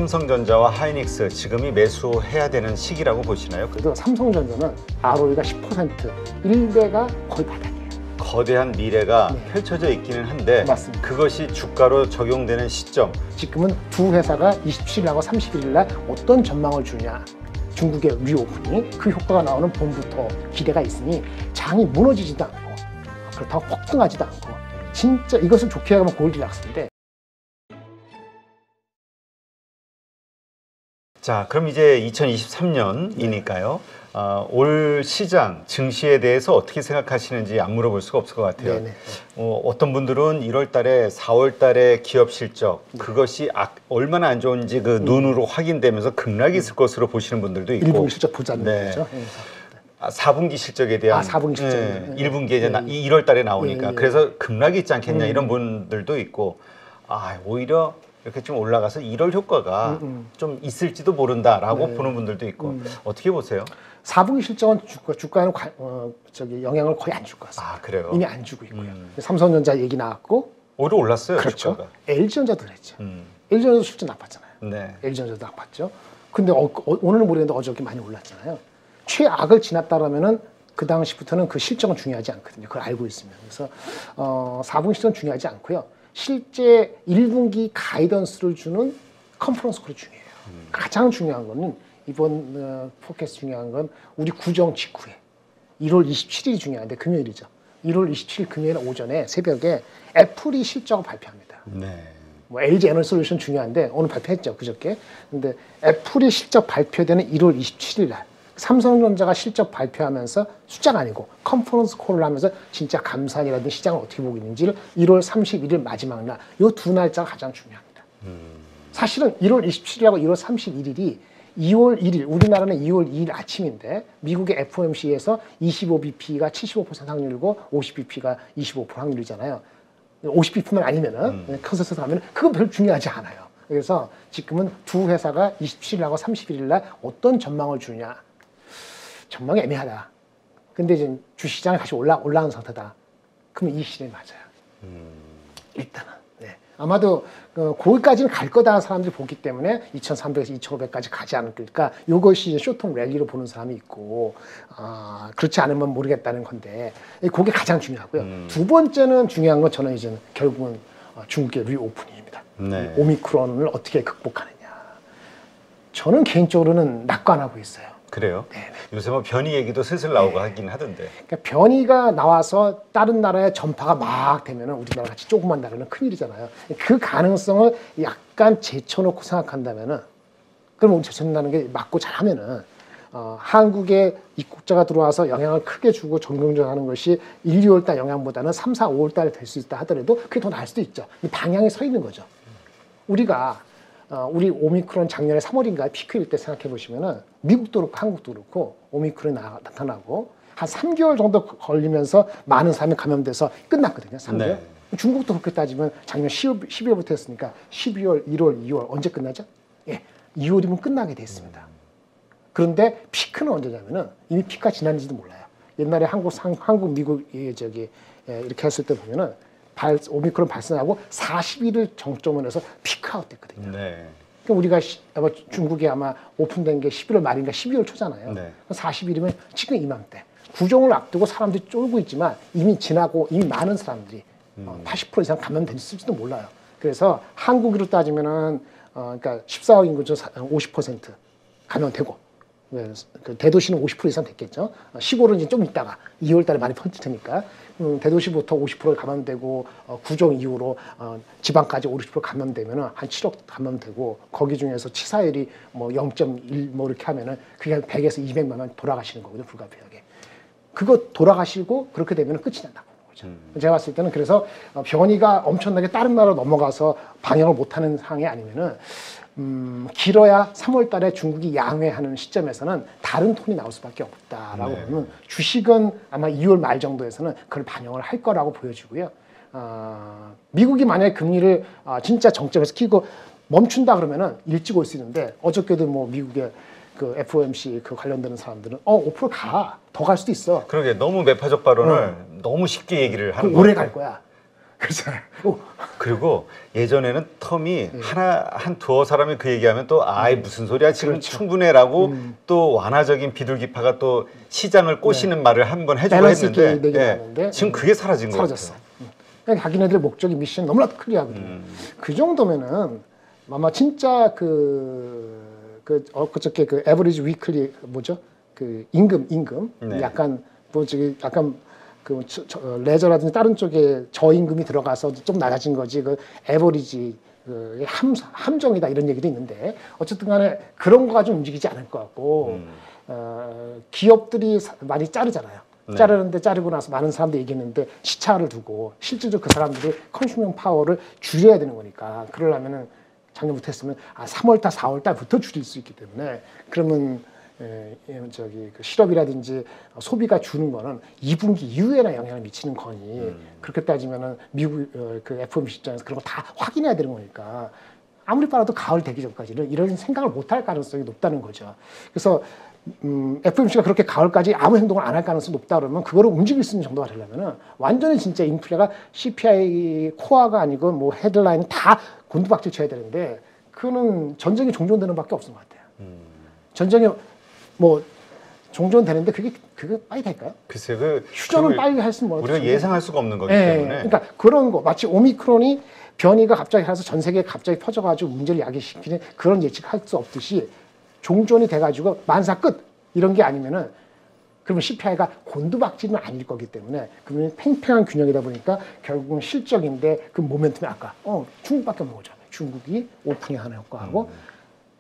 삼성전자와 하이닉스 지금이 매수해야 되는 시기라고 보시나요? 그래도 삼성전자는 ROE가 10%, 1배가 거의 바닥이에요. 거대한 미래가 네. 펼쳐져 있기는 한데 맞습니다. 그것이 주가로 적용되는 시점. 지금은 두 회사가 27일하고 31일 날 어떤 전망을 주냐, 중국의 리오프닝, 그 효과가 나오는 봄부터 기대가 있으니 장이 무너지지도 않고 그렇다고 폭등하지도 않고 진짜 이것을 좋게 하면 골디락스인데. 자, 그럼 이제 2023년이니까요. 올 시장 증시에 대해서 어떻게 생각하시는지 안 물어볼 수가 없을 것 같아요. 네네. 어떤 분들은 1월 달에 4월 달에 기업 실적 그것이 얼마나 안 좋은지 그 눈으로 확인되면서 급락이 있을 것으로 보시는 분들도 있고 1분기 실적 보자는 네. 거죠. 4분기 실적에 대한 4분기 실적. 1분기에 이제 1월 달에 나오니까 예. 그래서 급락이 있지 않겠냐 이런 분들도 있고 오히려 이렇게 좀 올라가서 1월 효과가 좀 있을지도 모른다라고 네. 보는 분들도 있고 어떻게 보세요? 4분기 실적은 주가에는 영향을 거의 안 줄 것 같습니다. 그래요? 이미 안 주고 있고요. 삼성전자 얘기 나왔고 오히려 올랐어요. 그렇죠. 주가가. LG전자도 그랬죠. LG전자도 실적 나빴잖아요. 네. LG전자도 나빴죠. 근데 오늘은 모르겠는데 어저께 많이 올랐잖아요. 최악을 지났다라면은 그 당시부터는 그 실적은 중요하지 않거든요. 그걸 알고 있으면. 그래서 4분기 실적은 중요하지 않고요. 실제 1분기 가이던스를 주는 컨퍼런스 콜이 중요해요. 가장 중요한 거는 이번 포캐스트 중요한 건 우리 구정 직후에 1월 27일이 중요한데 금요일이죠. 1월 27일 금요일 오전에 새벽에 애플이 실적을 발표합니다. 네. 뭐 LG 에너솔루션 중요한데 오늘 발표했죠, 그저께. 근데 애플이 실적 발표되는 1월 27일 날 삼성전자가 실적 발표하면서 숫자가 아니고 컨퍼런스 콜을 하면서 진짜 감산이라든지 시장을 어떻게 보고 있는지를 1월 31일 마지막 날 이 두 날짜가 가장 중요합니다. 사실은 1월 27일하고 1월 31일이 2월 1일, 우리나라는 2월 2일 아침인데 미국의 FOMC에서 25bp가 75% 확률이고 50bp가 25% 확률이잖아요. 50bp만 아니면은 컨센서스 하면은 그건 별로 중요하지 않아요. 그래서 지금은 두 회사가 27일하고 31일 날 어떤 전망을 주냐. 전망이 애매하다. 근데 이제 주시장이 다시 올라온 상태다. 그러면 이 시점이 맞아요. 일단은. 네. 아마도 거기까지는 갈 거다 사람들이 보기 때문에 2,300에서 2,500까지 가지 않을까. 이것이 쇼통 랠리로 보는 사람이 있고 그렇지 않으면 모르겠다는 건데 그게 가장 중요하고요. 두 번째는 중요한 건 저는 이제 결국은 중국의 리오프닝입니다. 네. 오미크론을 어떻게 극복하느냐. 저는 개인적으로는 낙관하고 있어요. 그래요? 네네. 요새 뭐 변이 얘기도 슬슬 나오고 하긴 하던데. 그러니까 변이가 나와서 다른 나라에 전파가 막 되면은 우리나라 같이 조그만 나라는 큰일이잖아요. 그 가능성을 약간 제쳐놓고 생각한다면은 그럼 우리 제쳐놓는다는 게 맞고 잘하면은 한국에 입국자가 들어와서 영향을 크게 주고 정경적하는 것이 1, 2월 달 영향보다는 3, 4, 5월 달 될 수 있다 하더라도 그게 더 나을 수도 있죠. 방향이 서 있는 거죠. 우리가 우리 오미크론 작년에 3월인가 피크일 때 생각해 보시면은 미국도 그렇고 한국도 그렇고 오미크론이 나타나고 한 3개월 정도 걸리면서 많은 사람이 감염돼서 끝났거든요. 3개월. 네. 중국도 그렇게 따지면 작년 12월부터 했으니까 12월, 1월, 2월 언제 끝나죠? 예, 2월이면 끝나게 돼 있습니다. 그런데 피크는 언제냐면은 이미 피크가 지났는지도 몰라요. 옛날에 한국, 미국 이렇게 했을 때 보면은 오미크론 발생하고 40일을 정점으로 해서 피크아웃 됐거든요. 네. 그러니까 우리가 아마 중국에 아마 오픈된 게 11월 말인가 12월 초잖아요. 네. 40일이면 지금 이맘때. 구정을 앞두고 사람들이 쫄고 있지만 이미 지나고 이미 많은 사람들이 80% 이상 감염됐을지도 몰라요. 그래서 한국으로 따지면은 그러니까 14억 인구 중 50% 감염되고 그 대도시는 50% 이상 됐겠죠. 시골은 이제 좀 있다가 2월 달에 많이 퍼질 테니까 대도시부터 50% 감염되고 구정 이후로 지방까지 50% 감염되면은 한 7억 감염되고 거기 중에서 치사율이 뭐 0.1 뭐 이렇게 하면은 그게 한 100에서 200만 명 돌아가시는 거거든요. 불가피하게. 그거 돌아가시고 그렇게 되면은 끝이 난다고 보는 거죠. 제가 봤을 때는 그래서 변이가 엄청나게 다른 나라로 넘어가서 방역을 못하는 상황이 아니면은 길어야 3월 달에 중국이 양회하는 시점에서는 다른 톤이 나올 수밖에 없다라고 네. 보면 주식은 아마 2월 말 정도에서는 그걸 반영을 할 거라고 보여지고요. 미국이 만약에 금리를 진짜 정점에서 키고 멈춘다 그러면은 일찍 올 수 있는데 어저께도 뭐 미국의 그 FOMC 그 관련되는 사람들은 5% 가 더 갈 수도 있어. 그러게 너무 매파적 발언을 너무 쉽게 얘기를 하는 오래 것 갈 같아요. 거야. 그렇죠. 오, 그리고 예전에는 텀이 한 두어 사람이 그 얘기하면 또 아이 무슨 소리야 지금 그렇죠. 충분해라고 또 완화적인 비둘기파가 또 시장을 꼬시는 말을 한 번 해주고 밸런스 했는데 있게 얘기가 나오는데 지금 그게 사라진 거 사라졌어. 같아요. 그러니까 자기네들 목적이 미션 너무나 클리어하거든요. 그 정도면은 아마 진짜 그저께 그 에버리지 위클리 뭐죠? 그 임금 네. 약간 뭐 저기 약간 그 레저라든지 다른 쪽에 저임금이 들어가서 좀 낮아진 거지 그 에버리지 그 함정이다 이런 얘기도 있는데 어쨌든 간에 그런 거가 좀 움직이지 않을 것 같고 기업들이 많이 자르잖아요. 네. 자르는데 자르고 나서 많은 사람들이 얘기했는데 시차를 두고 실질적으로 그 사람들이 컨슈밍 파워를 줄여야 되는 거니까 그러려면은 작년부터 했으면 3월달, 4월달부터 줄일 수 있기 때문에 그러면 저기 그 실업이라든지 소비가 주는 거는 2분기 이후에나 영향을 미치는 거니 그렇게 따지면은 미국 그 FOMC 입장에서 그런 거 다 확인해야 되는 거니까 아무리 빨라도 가을 되기 전까지는 이런 생각을 못 할 가능성이 높다는 거죠. 그래서 FOMC가 그렇게 가을까지 아무 행동을 안 할 가능성이 높다 그러면 그거를 움직일 수 있는 정도가 되려면은 완전히 진짜 인플레가 CPI 코어가 아니고 뭐 헤드라인 다 곤두박질 쳐야 되는데 그거는 전쟁이 종전되는 밖에 없는 것 같아요. 전쟁이 뭐 종전되는데 그게 빨리 될까요? 글쎄 휴전은 빨리 할 수는 뭐 우리가 예상할 수가 없는 거기 네, 때문에. 그러니까 그런 거 마치 오미크론이 변이가 갑자기 해서 전 세계에 갑자기 퍼져가지고 문제를 야기시키는 그런 예측할 수 없듯이 종전이 돼가지고 만사 끝 이런 게 아니면은 그러면 CPI가 곤두박질은 아닐 거기 때문에 그러면 팽팽한 균형이다 보니까 결국은 실적인데 그 모멘텀이 아까 중국밖에 없는 거죠. 중국이 오픈이 하는 효과하고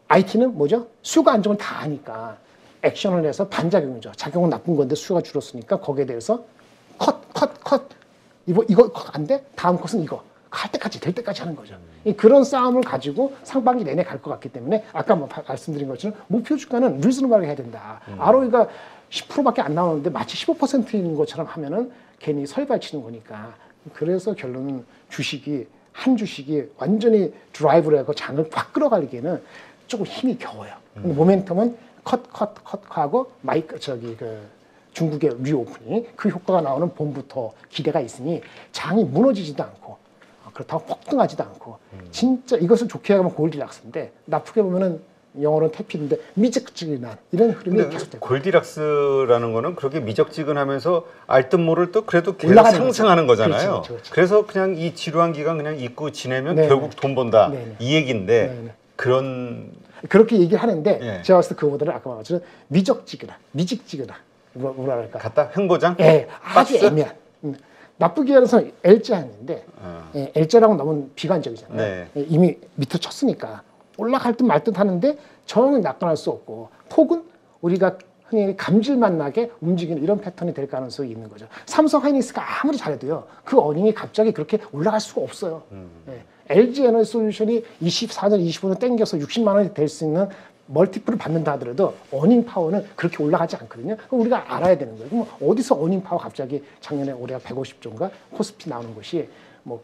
IT는 뭐죠? 수요가 안정을 다 하니까 액션을 내서 반작용이죠. 작용은 나쁜 건데 수요가 줄었으니까 거기에 대해서 컷. 이거 안 돼? 다음 컷은 이거. 할 때까지 될 때까지 하는 거죠. 그런 싸움을 가지고 상반기 내내 갈 것 같기 때문에 아까 말씀드린 것처럼 목표 주가는 리즈너블하게 해야 된다. ROE가 10%밖에 안 나오는데 마치 15%인 것처럼 하면은 괜히 설발치는 거니까. 그래서 결론은 한 주식이 완전히 드라이브를 하고 장을 확 끌어가기에는 조금 힘이 겨워요. 근데 모멘텀은 컷 하고 중국의 리오프닝 그 효과가 나오는 봄부터 기대가 있으니 장이 무너지지도 않고 그렇다고 폭등하지도 않고 진짜 이것을 좋게 하면 골디락스인데 나쁘게 보면은 영어로는 태피인데 미적지근한 이런 흐름이 계속되고 골디락스라는 거는 그렇게 미적지근하면서 알듯 모를 또 그래도 계속 올라가는 상승하는 거잖아요. 그렇죠. 그래서 그냥 이 지루한 기간 그냥 잊고 지내면 네네. 결국 돈 번다 네네. 이 얘기인데 네네. 그렇게 얘기를 하는데 예. 제가 봤을 때 그거보다는 아까 말했지만 미적지근한 뭐라 그럴까? 갖다 횡보장? 예, 아주 박스? 애매한. 나쁘게 해서 L자였는데 L자랑은 너무 비관적이잖아요. 네. 이미 밑으로 쳤으니까 올라갈 듯 말 듯 하는데 저는 낙관할 수 없고 폭은 우리가 흔히 감질만 나게 움직이는 이런 패턴이 될 가능성이 있는 거죠. 삼성 하이닉스가 아무리 잘해도요. 그 어닝이 갑자기 그렇게 올라갈 수가 없어요. LG 에너지 솔루션이 24년, 25년 땡겨서 60만 원이 될 수 있는 멀티플을 받는다 하더라도 어닝 파워는 그렇게 올라가지 않거든요. 그럼 우리가 알아야 되는 거예요. 그럼 어디서 어닝 파워 갑자기 작년에 올해가 150조인가 코스피 나오는 것이 뭐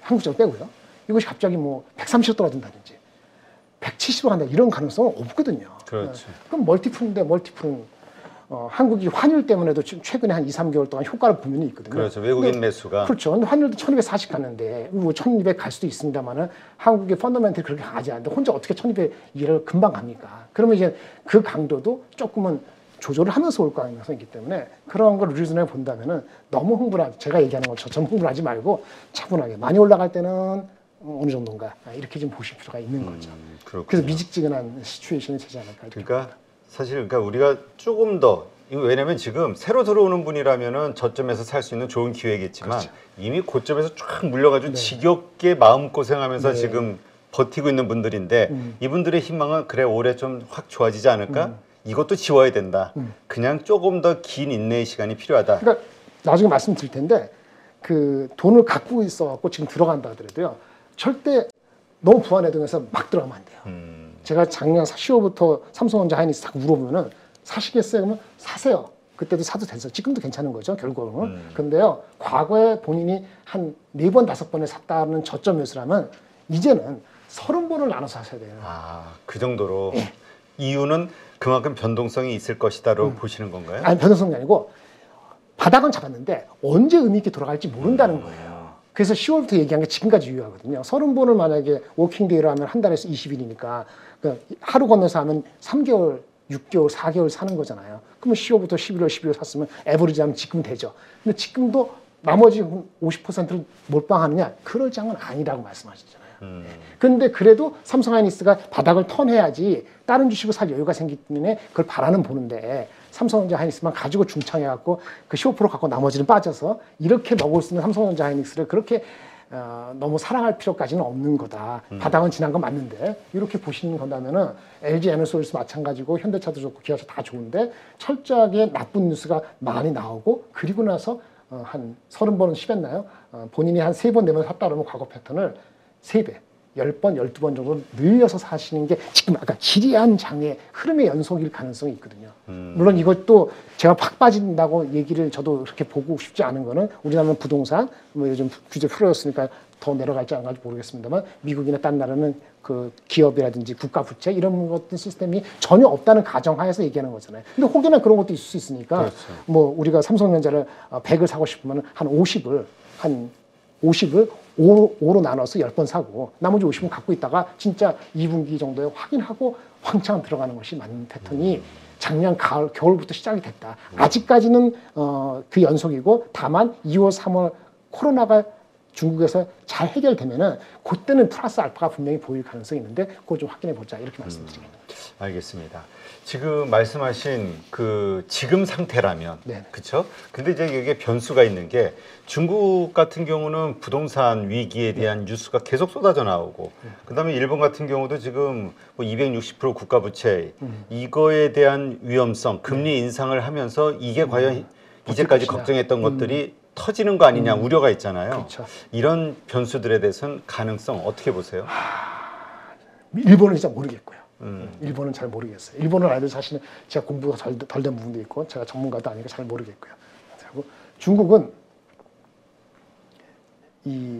한국전 빼고요. 이것이 갑자기 뭐 130조 떨어진다든지 170로 간다 이런 가능성은 없거든요. 그렇죠. 그럼 멀티플인데 한국이 환율 때문에도 최근에 한 2, 3개월 동안 효과를 보면 있거든요. 그렇죠. 외국인 매수가. 그렇죠. 근데 환율도 1240 갔는데, 뭐 1200 갈 수도 있습니다만은 한국의 펀더멘털이 그렇게 가지 않는데 혼자 어떻게 1200을 금방 갑니까? 그러면 이제 그 강도도 조금은 조절을 하면서 올 가능성이 있기 때문에 그런 걸 리즈너에 본다면은 너무 제가 얘기하는 것처럼 흥분하지 말고 차분하게 많이 올라갈 때는 어느 정도인가 이렇게 좀 보실 필요가 있는 거죠. 그래서 미직지근한 시츄에이션이 되지 않을까. 그러니까 사실 우리가 조금 더 왜냐면 지금 새로 들어오는 분이라면은 저점에서 살 수 있는 좋은 기회겠지만 그렇죠. 이미 고점에서 쫙 물려가지고 지겹게 마음 고생하면서 지금 버티고 있는 분들인데 이분들의 희망은 그래 올해 좀 확 좋아지지 않을까? 이것도 지워야 된다. 그냥 조금 더 긴 인내의 시간이 필요하다. 그러니까 나중에 말씀드릴 텐데 그 돈을 갖고 있어갖고 지금 들어간다 하더라도요. 절대 너무 불안해동해서 막 들어가면 안 돼요. 제가 작년 10월부터 삼성전자 하이닉스 딱 물어보면은 사시겠어요? 그러면 사세요. 그때도 사도 됐어요. 지금도 괜찮은 거죠, 결국은. 근데요, 과거에 본인이 한 4번, 5번에 샀다는 저점 매수라면 이제는 30번을 나눠서 하셔야 돼요. 그 정도로. 이유는 그만큼 변동성이 있을 것이다라고 보시는 건가요? 아니, 변동성이 아니고 바닥은 잡았는데 언제 의미 있게 돌아갈지 모른다는 거예요. 그래서 10월부터 얘기한 게 지금까지 유효하거든요. 30번을 만약에 워킹데이로 하면 한 달에서 20일이니까 하루 건너서 하면 3개월, 6개월, 4개월 사는 거잖아요. 그러면 10월부터 11월, 12월 샀으면 에버리지 하면 지금 되죠. 근데 지금도 나머지 50%를 몰빵하느냐? 그럴 장은 아니라고 말씀하셨잖아요. 그런데 그래도 삼성하이닉스가 바닥을 턴해야지 다른 주식을 살 여유가 생기기 때문에 그걸 바라는 보는데 삼성전자 하이닉스만 가지고 중창해갖고 그 15% 갖고 나머지는 빠져서 이렇게 먹을 수 있는 삼성전자 하이닉스를 그렇게 너무 사랑할 필요까지는 없는 거다. 바닥은 지난 건 맞는데 이렇게 보시는 건다면은 LG 에너솔스 마찬가지고 현대차도 좋고 기아차 다 좋은데 철저하게 나쁜 뉴스가 많이 나오고 그리고 나서 한 30번은 쉬었나요? 본인이 한 3번, 4번 샀다 그러면 과거 패턴을 3배, 10번, 12번 정도 늘려서 사시는 게 지금 아까 지리한 장의 흐름의 연속일 가능성이 있거든요. 물론 이것도 제가 팍 빠진다고 얘기를 저도 그렇게 보고 싶지 않은 거는 우리나라는 부동산, 뭐 요즘 규제 풀어졌으니까 더 내려갈지 안 갈지 모르겠습니다만 미국이나 딴 나라는 그 기업이라든지 국가 부채 이런 것들 시스템이 전혀 없다는 가정하에서 얘기하는 거잖아요. 근데 혹여나 그런 것도 있을 수 있으니까 그렇죠. 뭐 우리가 삼성전자를 100을 사고 싶으면 한 50을 5로 나눠서 10번 사고 나머지 50은 갖고 있다가 진짜 2분기 정도에 확인하고 황창 들어가는 것이 맞는 패턴이 작년 겨울부터 시작이 됐다. 아직까지는 그 연속이고 다만 2월, 3월 코로나가 중국에서 잘 해결되면은 그때는 플러스 알파가 분명히 보일 가능성이 있는데 그거 좀 확인해 보자 이렇게 말씀드리겠습니다. 알겠습니다. 지금 말씀하신 그 지금 상태라면 네. 그렇죠? 근데 이제 이게 변수가 있는 게 중국 같은 경우는 부동산 위기에 대한 뉴스가 계속 쏟아져 나오고 그다음에 일본 같은 경우도 지금 뭐 260% 국가 부채 이거에 대한 위험성, 금리 인상을 하면서 이게 과연 이제까지 것이냐. 걱정했던 것들이 터지는 거 아니냐 우려가 있잖아요. 그렇죠. 이런 변수들에 대해서는 가능성 어떻게 보세요? 일본은 진짜 모르겠고요. 일본은 잘 모르겠어요. 일본은 알도 사실은 제가 공부가 덜 된 부분도 있고 제가 전문가도 아니고 잘 모르겠고요. 그리고 중국은 이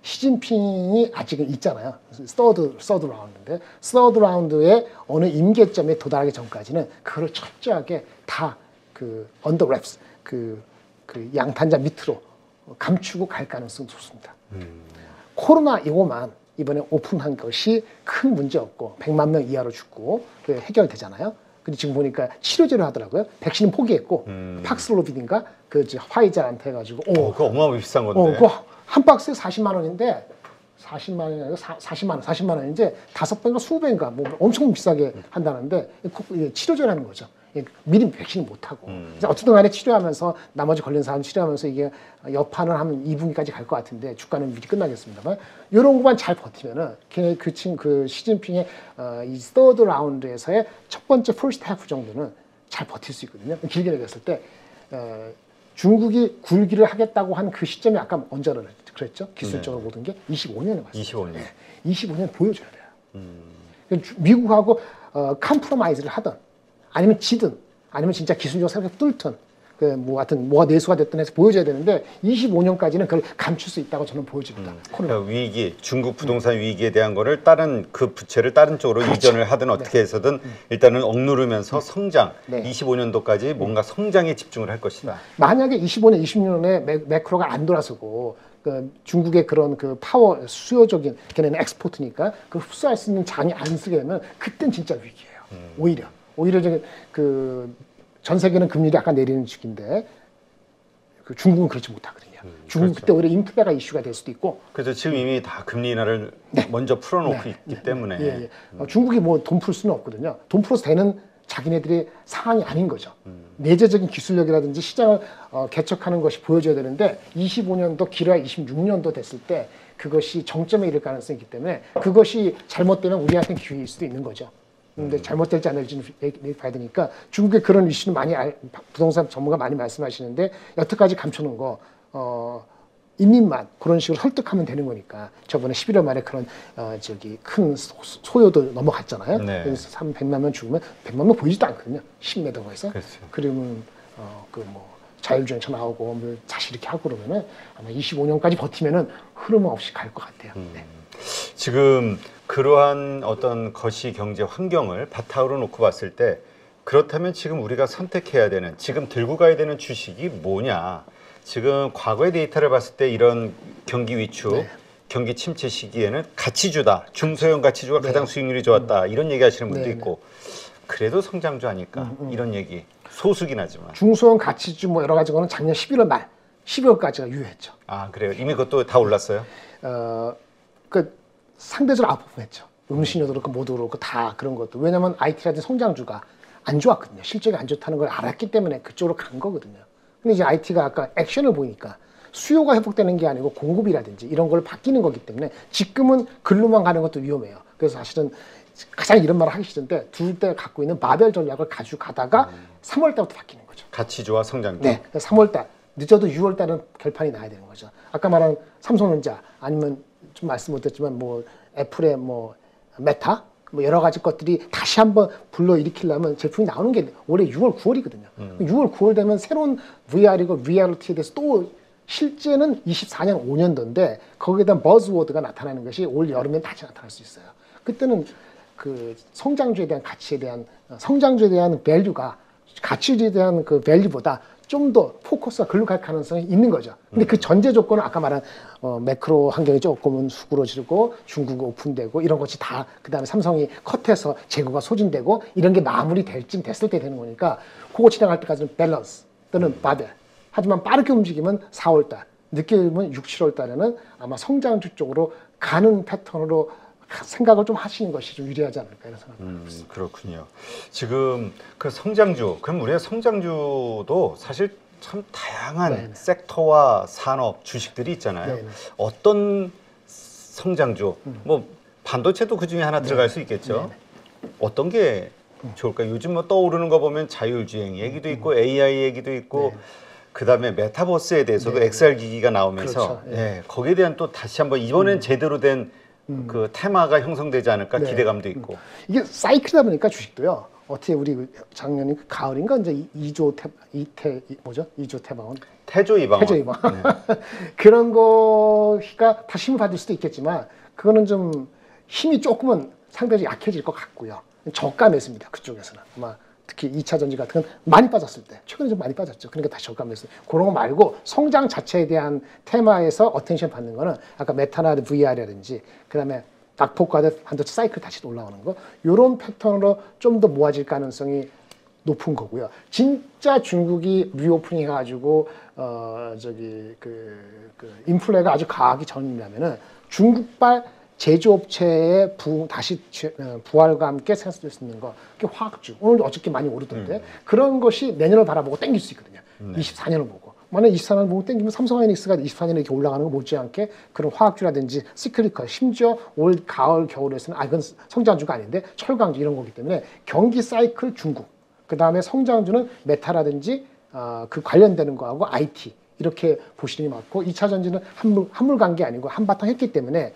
시진핑이 아직은 있잖아요. 서드 라운드인데 서드 라운드의 어느 임계점에 도달하기 전까지는 그걸 철저하게 다 그 언더 랩스 그 양탄자 밑으로 감추고 갈 가능성이 좋습니다. 코로나 이거만 이번에 오픈한 것이 큰 문제 없고 100만 명 이하로 죽고 해결되잖아요. 근데 지금 보니까 치료제로 하더라고요. 백신은 포기했고 팍스로비딘가 그 화이자한테 해가지고 그거 어마어마하게 비싼 건데. 그거 한 박스에 40만 원인데 40만 원이 아니라 40만 원인데 5배인가 20배인가 뭐 엄청 비싸게 한다는데 치료제라는 거죠. 미리 백신을 못 하고. 그래서 어쨌든 간에 치료하면서 나머지 걸린 사람 치료하면서 이게 여파는 하면 2분기까지 갈 것 같은데 주가는 미리 끝나겠습니다만 이런 것만 잘 버티면은 그 시진핑의 이 서드 라운드에서의 첫 번째 퍼스트 하프 정도는 잘 버틸 수 있거든요. 길게 얘기했을 때 중국이 굴기를 하겠다고 한 그 시점이 아까 언제 그랬죠? 기술적으로 모든 게 25년에 왔어요. 25년. 25년 보여줘야 돼요. 미국하고 컴프로마이즈를 하던 아니면 지든 아니면 진짜 기술적으로 새롭게 뚫든 뭐 하여튼 뭐가 내수가 됐든 해서 보여줘야 되는데 25년까지는 그걸 감출 수 있다고 저는 보여집니다. 그러니까 위기, 중국 부동산 위기에 대한 거를 다른 그 부채를 다른 쪽으로 이전을 하든 어떻게 해서든 일단은 억누르면서 성장, 25년도까지 뭔가 성장에 집중을 할 것이다. 만약에 25년, 26년에 매크로가 안 돌아서고 중국의 그런 그 파워 수요적인 걔네는 엑스포트니까 그 흡수할 수 있는 장이 안 쓰게 되면 그땐 진짜 위기예요. 오히려 전 세계는 금리를 약간 내리는 시기인데 중국은 그렇지 못하거든요. 중국은 그때 오히려 인플레가 이슈가 될 수도 있고. 그래서 지금 이미 다 금리 인하를 먼저 풀어놓고 있기 때문에. 중국이 뭐 돈 풀 수는 없거든요. 돈 풀어서 되는 자기네들의 상황이 아닌 거죠. 내재적인 기술력이라든지 시장을 개척하는 것이 보여줘야 되는데 25년도 길어야 26년도 됐을 때 그것이 정점에 이를 가능성이 있기 때문에 그것이 잘못되면 우리한테는 기회일 수도 있는 거죠. 근데 잘못될지 안 될지는 봐야 되니까 중국의 그런 이슈는 많이 부동산 전문가 많이 말씀하시는데 여태까지 감춰놓은 거 인민만 그런 식으로 설득하면 되는 거니까 저번에 11월 말에 그런 큰 소요도 넘어갔잖아요. 네. 그래서 100만 명 죽으면 100만 명 보이지도 않거든요. 10m에서. 그러면 자율주행차 나오고 뭐 다시 이렇게 하고 그러면은 아마 25년까지 버티면은 흐름 없이 갈 것 같아요. 네. 지금 그러한 어떤 거시 경제 환경을 바탕으로 놓고 봤을 때 그렇다면 지금 우리가 선택해야 되는 지금 들고 가야 되는 주식이 뭐냐? 지금 과거의 데이터를 봤을 때 이런 경기 위축, 네. 경기 침체 시기에는 가치주다, 중소형 가치주가 네. 가장 수익률이 좋았다 이런 얘기하시는 분도 네, 있고 그래도 성장주 아닐까 이런 얘기 소수긴 하지만 중소형 가치주 뭐 여러 가지 거는 작년 11월 말 12월까지가 유효했죠. 아 그래요 이미 그것도 다 올랐어요? 그 상대적으로 아웃퍼폼했죠. 음식료도 그렇고 모두 그렇고 다 그런 것도. 왜냐면 IT라든지 성장주가 안 좋았거든요. 실적이 안 좋다는 걸 알았기 때문에 그쪽으로 간 거거든요. 근데 이제 IT가 아까 액션을 보니까 수요가 회복되는 게 아니고 공급이라든지 이런 걸 바뀌는 거기 때문에 지금은 글로만 가는 것도 위험해요. 그래서 사실은 가장 이런 말을 하기 싫은데 둘 때 갖고 있는 마벨 전략을 가지고 가다가 3월 달부터 바뀌는 거죠. 가치주와 성장주. 네, 3월 달 늦어도 6월 달은 결판이 나야 되는 거죠. 아까 말한 삼성전자 아니면 좀 말씀 못했지만 뭐 애플의 뭐 메타 뭐 여러 가지 것들이 다시 한번 불러일으키려면 제품이 나오는 게 올해 6월 9월이거든요. 6월 9월 되면 새로운 VR이고 리얼리티에 대해서 또 실제는 24년 5년도인데 거기에 대한 버즈워드가 나타나는 것이 올 여름에 다시 나타날 수 있어요. 그때는 그 성장주에 대한 가치에 대한 성장주에 대한 밸류가 가치주에 대한 그 밸류보다 좀 더 포커스가 글로 갈 가능성이 있는 거죠. 근데 그 전제 조건은 아까 말한 매크로 환경이 조금은 수그러지고 중국이 오픈되고 이런 것이 다 그다음에 삼성이 컷해서 재고가 소진되고 이런 게 마무리 됐을 때 되는 거니까 그거 진행할 때까지는 밸런스 또는 바벨. 하지만 빠르게 움직이면 4월 달, 늦게 되면 6, 7월 달에는 아마 성장주 쪽으로 가는 패턴으로 생각을 좀 하시는 것이 좀 유리하지 않을까 이런 생각을 합니다. 그렇군요. 지금 그 성장주, 그럼 우리가 성장주도 사실 참 다양한 네네. 섹터와 산업, 주식들이 있잖아요. 네네. 어떤 성장주, 뭐 반도체도 그 중에 하나 들어갈 수 있겠죠. 어떤 게 좋을까요? 요즘 뭐 떠오르는 거 보면 자율주행 얘기도 있고 AI 얘기도 있고 그다음에 메타버스에 대해서도 XR 기기가 나오면서 그렇죠. 예, 거기에 대한 또 다시 한번 이번엔 제대로 된 그 테마가 형성되지 않을까 네. 기대감도 있고. 이게 사이클이다 보니까 주식도요. 어떻게 우리 작년에 가을인가 이제 2조 뭐죠? 2조 태방원. 태조 이방원. 태조 이방원. 그런 거가 다 힘을 받을 수도 있겠지만 그거는 좀 힘이 조금은 상대적으로 약해질 것 같고요. 저가 매수입니다. 그쪽에서는 아마 특히 2차 전지 같은 건 많이 빠졌을 때 최근에 좀 많이 빠졌죠. 그러니까 다시 저가 매수. 그런 거 말고 성장 자체에 대한 테마에서 어텐션 받는 거는 아까 메타나 VR이라든지 그다음에 낙폭과대 반도체 사이클 다시 올라오는 거 이런 패턴으로 좀 더 모아질 가능성이 높은 거고요. 진짜 중국이 리오프닝 해가지고 인플레가 아주 강하기 전이라면은 중국발 제조업체의 다시 부활과 함께 생산될 수 있는 거, 그게 화학주. 오늘 어저께 많이 오르던데 그런 것이 내년을 바라보고 땡길 수 있거든요. 24년을 보고. 만약 24년을 보고 땡기면 삼성하이닉스가 24년에 이렇게 올라가는 거 못지않게 그런 화학주라든지 시크리컬, 심지어 올 가을 겨울에서는 이건 성장주가 아닌데 철강주 이런 거기 때문에 경기 사이클 중국, 그 다음에 성장주는 메타라든지 그 관련되는 거하고 IT 이렇게 보시는 게 맞고 2차 전지는 한물 간 게 아니고 한바탕 했기 때문에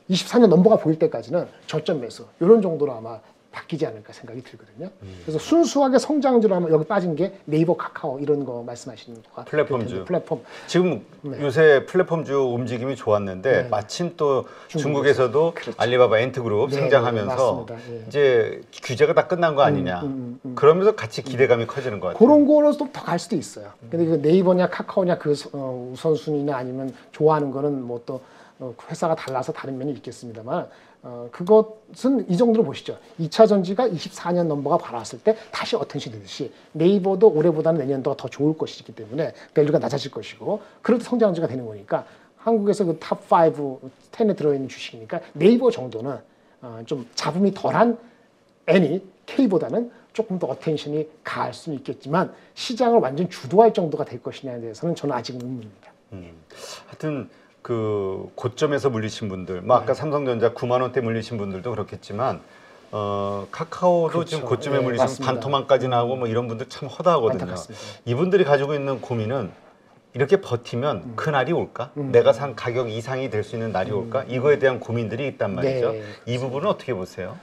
24년 넘버가 보일 때까지는 저점 매수 이런 정도로 아마 바뀌지 않을까 생각이 들거든요. 그래서 순수하게 성장주로 하면 여기 빠진 게 네이버, 카카오 이런 거 말씀하시는 거 플랫폼주. 플랫폼. 지금 요새 플랫폼주 움직임이 좋았는데 마침 또 중국에서도 그렇죠. 알리바바 엔트그룹 네, 상장하면서 맞습니다. 예. 이제 규제가 다 끝난 거 아니냐. 그러면서 같이 기대감이 커지는 것 같아요. 그런 거로 또 더 갈 수도 있어요. 근데 그 네이버냐 카카오냐 그 우선순위나 아니면 좋아하는 거는 뭐 또 회사가 달라서 다른 면이 있겠습니다만 그것은 이 정도로 보시죠. 2차 전지가 24년 넘버가 바라왔을 때 다시 어텐션이 되듯이 네이버도 올해보다는 내년도가 더 좋을 것이기 때문에 밸류가 낮아질 것이고 그래도 성장주가 되는 거니까 한국에서 그 탑5, 10에 들어있는 주식이니까 네이버 정도는 좀 잡음이 덜한 애니, K보다는 조금 더 어텐션이 가할 수는 있겠지만 시장을 완전 주도할 정도가 될 것이냐에 대해서는 저는 아직은 의문입니다. 하여튼 그 고점에서 물리신 분들, 뭐 아까 삼성전자 9만 원대 물리신 분들도 그렇겠지만 카카오도 그렇죠. 지금 고점에 네, 물리시면 맞습니다. 반토막까지 나오고 뭐 이런 분들 참 허다하거든요. 안타깝습니다. 이분들이 가지고 있는 고민은 이렇게 버티면 그 날이 올까? 내가 산 가격 이상이 될 수 있는 날이 올까? 이거에 대한 고민들이 있단 말이죠. 네, 이 부분은 어떻게 보세요?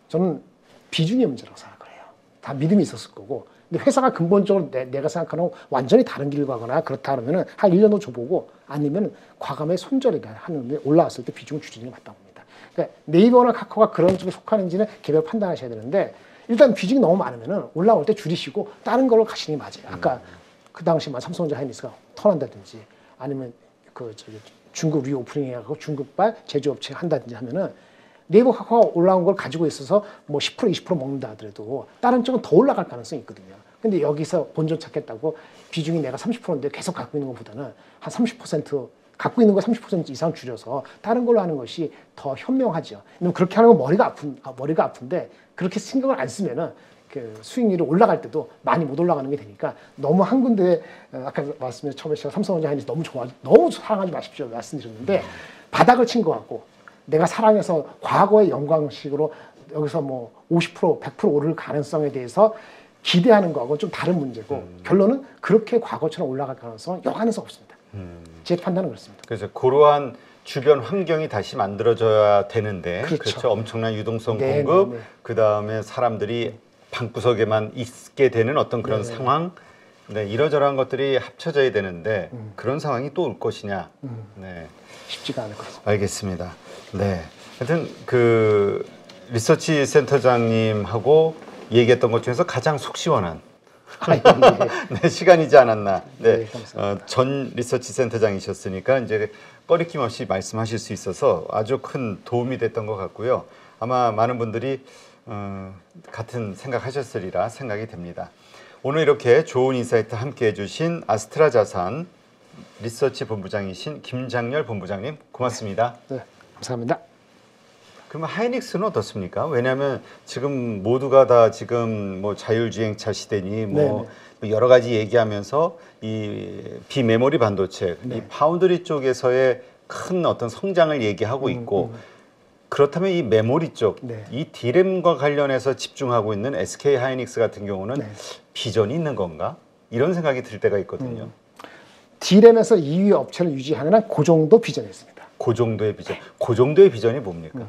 저는 비중의 문제라고 생각을 해요. 다 믿음이 있었을 거고. 근데 회사가 근본적으로 내가 생각하는 완전히 다른 길을 가거나 그렇다 그러면 한 1년 더 줘보고 아니면 과감하게 손절이가 하는데 올라왔을 때 비중을 줄이는 게 맞다고 봅니다. 그러니까 네이버나 카카오가 그런 쪽에 속하는지는 개별 판단하셔야 되는데 일단 비중이 너무 많으면 올라올 때 줄이시고 다른 걸로 가시는 게 맞아요. 아까 그 당시만 삼성전자 하이닉스가 턴한다든지 아니면 중국 리오프닝 해가지고 중국발 제조업체 한다든지 하면은 네이버 카카오 올라온 걸 가지고 있어서 뭐 10% 20% 먹는다 하더라도 다른 쪽은 더 올라갈 가능성이 있거든요. 근데 여기서 본전 찾겠다고 비중이 내가 30%인데 계속 갖고 있는 것보다는 한 30% 갖고 있는 거 30% 이상 줄여서 다른 걸로 하는 것이 더 현명하죠. 왜냐면 그렇게 하는 건 머리가 아픈데 그렇게 신경을 안 쓰면은 그 수익률이 올라갈 때도 많이 못 올라가는 게 되니까 너무 한 군데 아까 말씀드린 처음에 제가 삼성전자 하이닉스 너무 사랑하지 마십시오 말씀드렸는데 바닥을 친 것 같고 내가 사랑해서 과거의 영광식으로 여기서 뭐 50% 100% 오를 가능성에 대해서 기대하는 거하고 좀 다른 문제고 결론은 그렇게 과거처럼 올라갈 가능성은 여간해서 없습니다. 제 판단은 그렇습니다. 그래서 그러한 주변 환경이 다시 만들어져야 되는데 그렇죠. 엄청난 유동성 네, 공급, 네, 네. 그다음에 사람들이 방구석에만 있게 되는 어떤 그런 네. 상황, 네, 이러저러한 것들이 합쳐져야 되는데 그런 상황이 또 올 것이냐. 네, 쉽지가 않을 것 같습니다. 알겠습니다. 네, 하여튼 그 리서치 센터장님하고 얘기했던 것 중에서 가장 속 시원한 예. 네, 시간이지 않았나. 네, 네, 감사합니다. 전 리서치 센터장이셨으니까 이제 꺼리낌 없이 말씀하실 수 있어서 아주 큰 도움이 됐던 것 같고요. 아마 많은 분들이 같은 생각하셨으리라 생각이 됩니다. 오늘 이렇게 좋은 인사이트 함께 해주신 아스트라자산 리서치 본부장이신 김장렬 본부장님 고맙습니다. 네, 감사합니다. 그러면 하이닉스는 어떻습니까? 왜냐하면 지금 모두가 다 지금 뭐 자율주행차 시대니 뭐 여러 가지 얘기하면서 이 비메모리 반도체, 이 파운드리 쪽에서의 큰 어떤 성장을 얘기하고 있고 그렇다면 이 메모리 쪽, 이 D램과 관련해서 집중하고 있는 SK 하이닉스 같은 경우는 비전이 있는 건가? 이런 생각이 들 때가 있거든요. D램에서 2위 업체를 유지하는 한 그 정도 비전이 있습니다. 그 정도의 비전. 그 정도의 비전이 뭡니까?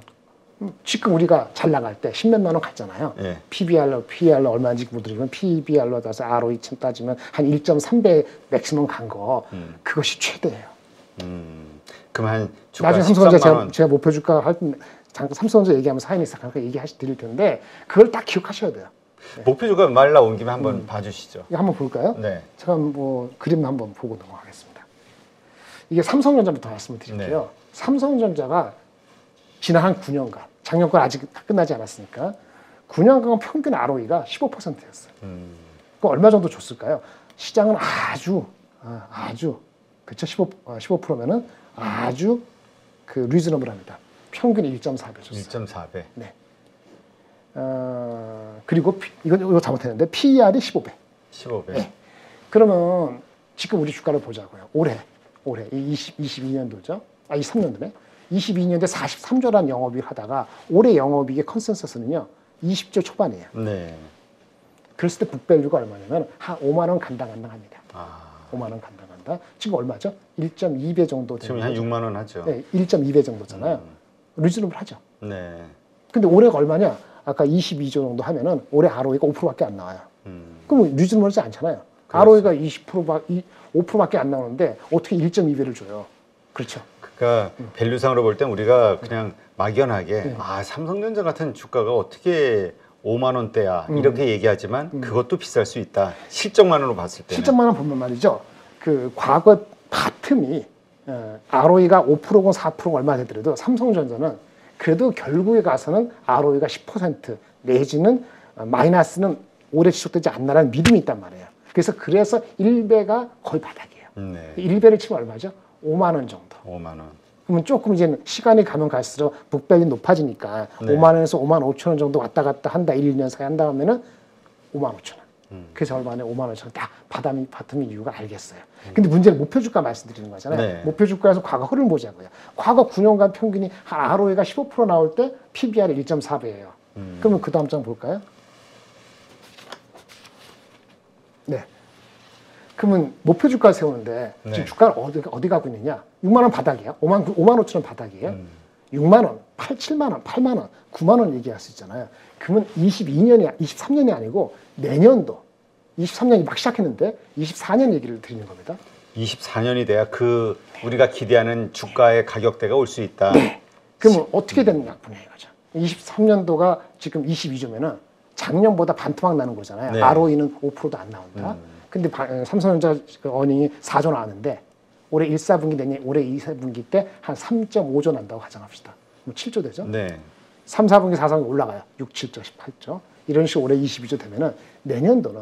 지금 우리가 잘 나갈 때 10몇만 원 갔잖아요. 예. PBR로 얼마인지 못 드리면 PBR로 따서 ROE 따지면 한 1.3배 맥시멈 간 거 그것이 최대예요. 그럼 한 주가 나중에 13만 삼성전자 원. 제가 목표 주가 할 때 잠깐 삼성전자 얘기하면서 하이닉스 잠깐 드릴 텐데 그걸 딱 기억하셔야 돼요. 목표주가 말 나온 김에 한번 봐주시죠. 이거 한번 볼까요? 네. 제가 뭐 그림 한번 보고 넘어가겠습니다. 이게 삼성전자부터 말씀을 드릴게요. 삼성전자가 지난 한 9년간, 작년 건 아직 끝나지 않았으니까 9년간 평균 ROE가 15%였어요. 그 얼마 정도 줬을까요? 시장은 아주 그렇죠? 15%면은 아주 그 리즈너블합니다. 평균 1.4배 줬어요. 1.4배. 네. 그리고 이거 잘못했는데 PER이 15배. 15배. 네. 그러면 지금 우리 주가를 보자고요. 올해 22년도죠. 23년도네. 22년도에 43조란 영업이익 하다가 올해 영업이익의 컨센서스는요. 20조 초반이에요. 네. 그랬을 때 북밸류가 얼마냐면 한 5만 원 간당간당합니다. 5만 원 간당간당. 지금 얼마죠? 1.2배 정도 되는 지금 한 6만 원 하죠. 네, 1.2배 정도잖아요. 리즈너블 하죠. 네. 근데 올해가 얼마냐? 아까 22조 정도 하면은 올해 ROE가 5%밖에 안 나와요. 그럼 리즈너블하지 않잖아요. 그렇죠. ROE가 5%밖에 안 나오는데 어떻게 1.2배를 줘요? 그렇죠. 그러니까 밸류상으로 볼 땐 우리가 그냥 막연하게 삼성전자 같은 주가가 어떻게 5만 원대야 이렇게 얘기하지만 그것도 비쌀 수 있다. 실적만으로 봤을 때는. 실적만 원 보면 말이죠. 그 과거 바텀이 ROE가 5%건 4%건 얼마 되더라도 삼성전자는 그래도 결국에 가서는 ROE가 10% 내지는 마이너스는 오래 지속되지 않나라는 믿음이 있단 말이에요. 그래서 1배가 거의 바닥이에요. 네. 1배를 치면 얼마죠? 5만 원 정도. 5만 원. 그러면 조금 이제 시간이 가면 갈수록 북밸류 높아지니까 5만 원에서 5만 5천 원 정도 왔다 갔다 한다. 1, 2년 사이 한다 하면은 5만 5천 원. 그래서 얼마나 5만 5천 원 딱 바텀인 이유가 알겠어요. 근데 문제는 목표 주가 말씀드리는 거잖아요. 네. 목표 주가에서 과거 흐름 보자고요. 과거 9년간 평균이 한 ROE가 15% 나올 때 PBR이 1.4배예요. 그러면 그 다음 장 볼까요? 네. 그러면 목표 주가 세우는데 지금 주가를 어디 가고 있느냐? 6만 원 바닥이에요. 5만 5천 원 바닥이에요. 6만 원, 7만 원, 8만 원, 9만 원 얘기할 수 있잖아요. 그러면 23년이 아니고 내년도 23년이 막 시작했는데 24년 얘기를 드리는 겁니다. 24년이 돼야 그 우리가 기대하는 주가의 가격대가 올 수 있다. 네. 그러면 어떻게 되는 약분이에요, 이거죠? 23년도가 지금 22조면은 작년보다 반토막 나는 거잖아요. 네. ROE는 5%도 안 나온다. 근데 삼성전자 그 어닝이 4조 나왔는데 올해 1, 4분기 내년 올해 2, 4분기 때 한 3.5조 난다고 가정합시다. 그럼 7조 되죠? 네. 3, 4분기, 4분기 올라가요. 6, 7조, 18조. 이런 식으로 올해 22조 되면은 내년도는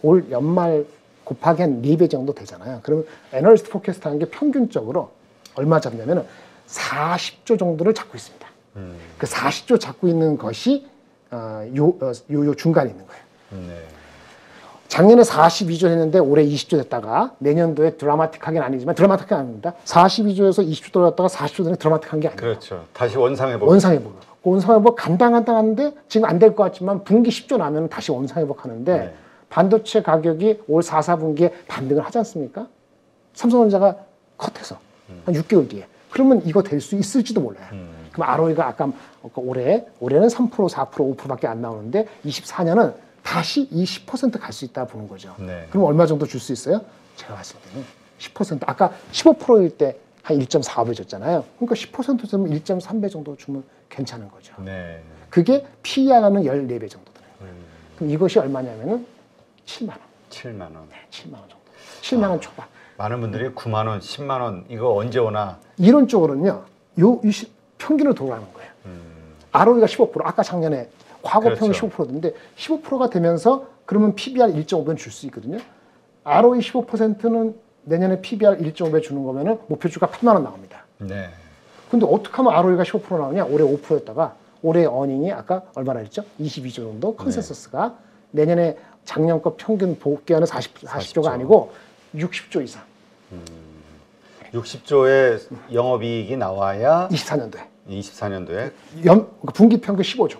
올 연말 곱하기 한 4배 정도 되잖아요. 그러면 애널리스트 포캐스트 하는 게 평균적으로 얼마 잡냐면은 40조 정도를 잡고 있습니다. 그 40조 잡고 있는 것이 요 중간에 있는 거예요. 네. 작년에 42조 했는데 올해 20조 됐다가 내년도에 드라마틱하게는 아니지만 드라마틱하게 아닙니다. 42조에서 20조 떨어졌다가 40조 되는 드라마틱한 게 아니에요. 그렇죠. 다시 원상회복. 원상회복. 그 원상회복 간당간당한데 지금 안 될 것 같지만 분기 10조 나면 다시 원상회복하는데 네. 반도체 가격이 올 4, 4분기에 반등을 하지 않습니까? 삼성전자가 컷해서 한 6개월 뒤에. 그러면 이거 될 수 있을지도 몰라요. 그럼 ROE가 아까 올해는 3%, 4%, 5%밖에 안 나오는데 24년은 다시 이 10% 갈 수 있다 보는 거죠. 네. 그럼 얼마 정도 줄 수 있어요? 제가 봤을 때는 10%. 아까 15%일 때 한 1.45배 줬잖아요. 그러니까 10% 주면 1.3배 정도 주면 괜찮은 거죠. 네. 그게 PER는 14배 정도 들어요. 그럼 이것이 얼마냐면은 7만 원. 7만 원. 네, 7만 원 정도. 7만 원 초반. 많은 분들이 9만 원, 10만 원 이거 언제 오나? 이런 쪽으로는요. 평균으로 돌아가는 거예요. ROE가 15%. 아까 작년에 과거 그렇죠. 평균 15%인데 15%가 되면서 그러면 PBR 1.5배는 줄 수 있거든요. ROE 15%는 내년에 PBR 1.5배 주는 거면은 목표 주가 8만 원 나옵니다. 네. 근데 어떻게 하면 ROE가 15% 나오냐? 올해 5%였다가 올해 어닝이 아까 얼마나 했죠? 22조 정도 컨센서스가 내년에 작년 거 평균 복귀하는 40조가 아니고 60조 이상. 60조의 영업이익이 나와야 24년도에. 24년도에 분기 평균 15조.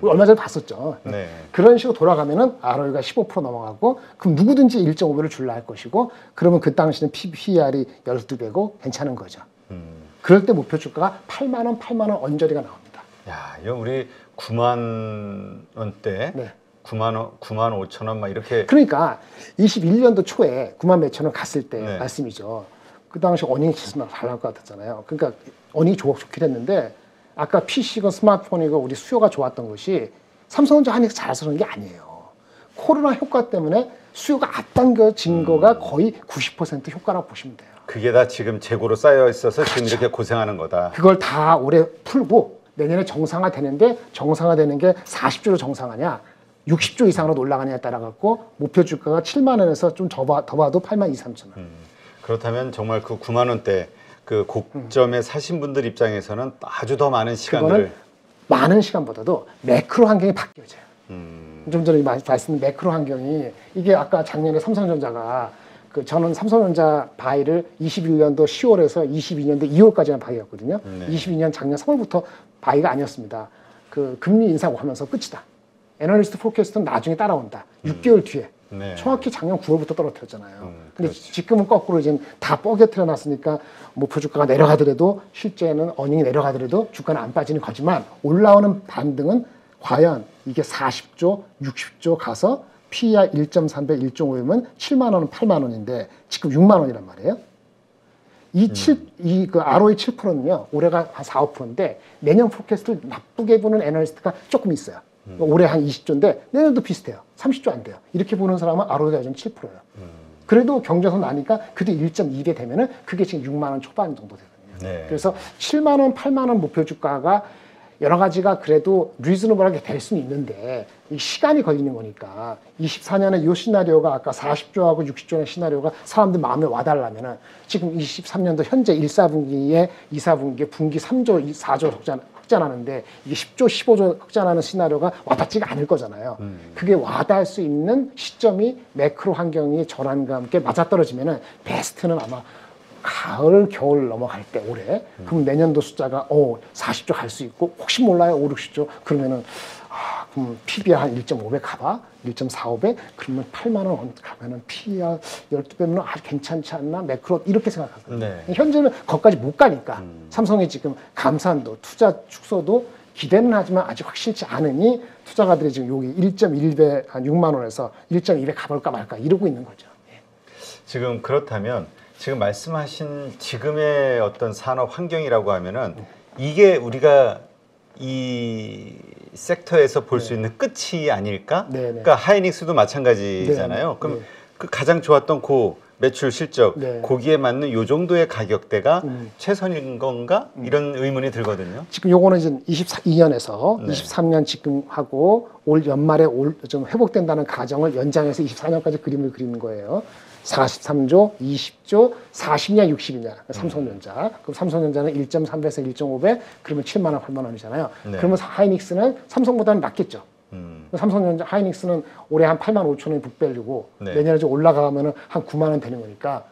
얼마 전에 봤었죠. 네. 그런 식으로 돌아가면은 ROE가 15% 넘어가고 그럼 누구든지 1.5배를 줄라 할 것이고 그러면 그 당시는 PBR이 12배고 괜찮은 거죠. 그럴 때 목표 주가가 8만 원, 8만 원 언저리가 나옵니다. 야, 이거 우리 9만 원대, 네. 9만 원, 9만 5천 원 막 이렇게 그러니까 21년도 초에 9만 몇천 원 갔을 때 네. 말씀이죠. 그 당시 어닝이 계속 잘 나올 것 같았잖아요. 그러니까 어닝이 좋긴 했는데 아까 PC고 스마트폰이고 우리 수요가 좋았던 것이 삼성전자 하니까 잘해서 그런 게 아니에요. 코로나 효과 때문에 수요가 앞당겨진 거가 거의 90% 효과라고 보시면 돼요. 그게 다 지금 재고로 쌓여 있어서 지금 그렇죠. 이렇게 고생하는 거다. 그걸 다 올해 풀고 내년에 정상화 되는데 정상화되는 게 40조로 정상화냐 60조 이상으로 올라가냐에 따라 갖고 목표 주가가 7만 원에서 좀 더 봐도 8만 2, 3천 원. 그렇다면 정말 그 9만 원대 그 고점에 사신 분들 입장에서는 아주 더 많은 시간을 그거는 많은 시간보다도 매크로 환경이 바뀌어져요. 좀 전에 말씀드린 매크로 환경이 이게 아까 작년에 삼성전자가 저는 삼성전자 바이를 21년도 10월에서 22년도 2월까지만 바이였거든요. 네. 22년 작년 3월부터 바이가 아니었습니다. 그 금리 인상 하면서 끝이다. 애널리스트 포캐스트는 나중에 따라온다. 6개월 뒤에. 네. 정확히 작년 9월부터 떨어뜨렸잖아요. 근데 그렇죠. 지금은 거꾸로 지금 다 뻐개트려 놨으니까 목표 주가가 내려가더라도 실제는 어닝이 내려가더라도 주가는 안 빠지는 거지만 올라오는 반등은 과연 이게 40조, 60조 가서 PER 1.3배, 1.5배면 7만 원은 8만 원인데 지금 6만 원이란 말이에요. 그 ROE 7%는요, 올해가 한 4, 5%인데 내년 포캐스트를 나쁘게 보는 애널리스트가 조금 있어요. 올해 한 20조인데 내년도 비슷해요. 30조 안 돼요. 이렇게 보는 사람은 ROE가 요즘 7%예요. 그래도 경제선 나니까 그래도 1.2배 되면은 그게 지금 6만 원 초반 정도 되거든요. 네. 그래서 7만 원, 8만 원 목표 주가가 여러 가지가 그래도 리즈너블하게 될 수는 있는데 이 시간이 걸리는 거니까 24년에 이 시나리오가 아까 40조하고 60조의 시나리오가 사람들 마음에 와달라면은 지금 23년도 현재 1, 4분기에 2, 4분기에 분기 3조, 4조 흑자나는데 이게 10조, 15조 흑자나는 시나리오가 와닿지가 않을 거잖아요. 그게 와닿을 수 있는 시점이 매크로 환경이 전환과 함께 맞아떨어지면은 베스트는 아마 가을, 겨울 넘어갈 때 올해 그럼 내년도 숫자가 40조 갈 수 있고 혹시 몰라요 5, 60조 그러면은 그럼 PBR 한 1.5배 가봐 1.45배 그러면 8만 원 가면은 PER 12배면 아주 괜찮지 않나 매크로 이렇게 생각하거든요. 네. 현재는 거기까지 못 가니까 삼성이 지금 감산도 투자 축소도 기대는 하지만 아직 확실치 않으니 투자가들이 지금 여기 1.1배 한 6만 원에서 1.2배 가볼까 말까 이러고 있는 거죠. 지금 그렇다면 지금 말씀하신 지금의 어떤 산업 환경이라고 하면은 이게 우리가 이 섹터에서 볼 수 있는 끝이 아닐까? 네네. 그러니까 하이닉스도 마찬가지잖아요. 네네. 그럼 그 가장 좋았던 그 매출 실적 네. 거기에 맞는 요 정도의 가격대가 최선인 건가 이런 의문이 들거든요. 지금 요거는 이제 22년에서 네. 23년 지금 하고 올 연말에 좀 회복된다는 가정을 연장해서 24년까지 그림을 그리는 거예요. 43조, 20조, 40냐, 60이냐. 삼성전자. 그럼 삼성전자는 1.3배에서 1.5배, 그러면 7만 원, 8만 원이잖아요. 네. 그러면 하이닉스는 삼성보다는 낫겠죠. 삼성전자, 하이닉스는 올해 한 8만 5천 원이 북밸류고 네. 내년에 좀 올라가면 한 9만 원 되는 거니까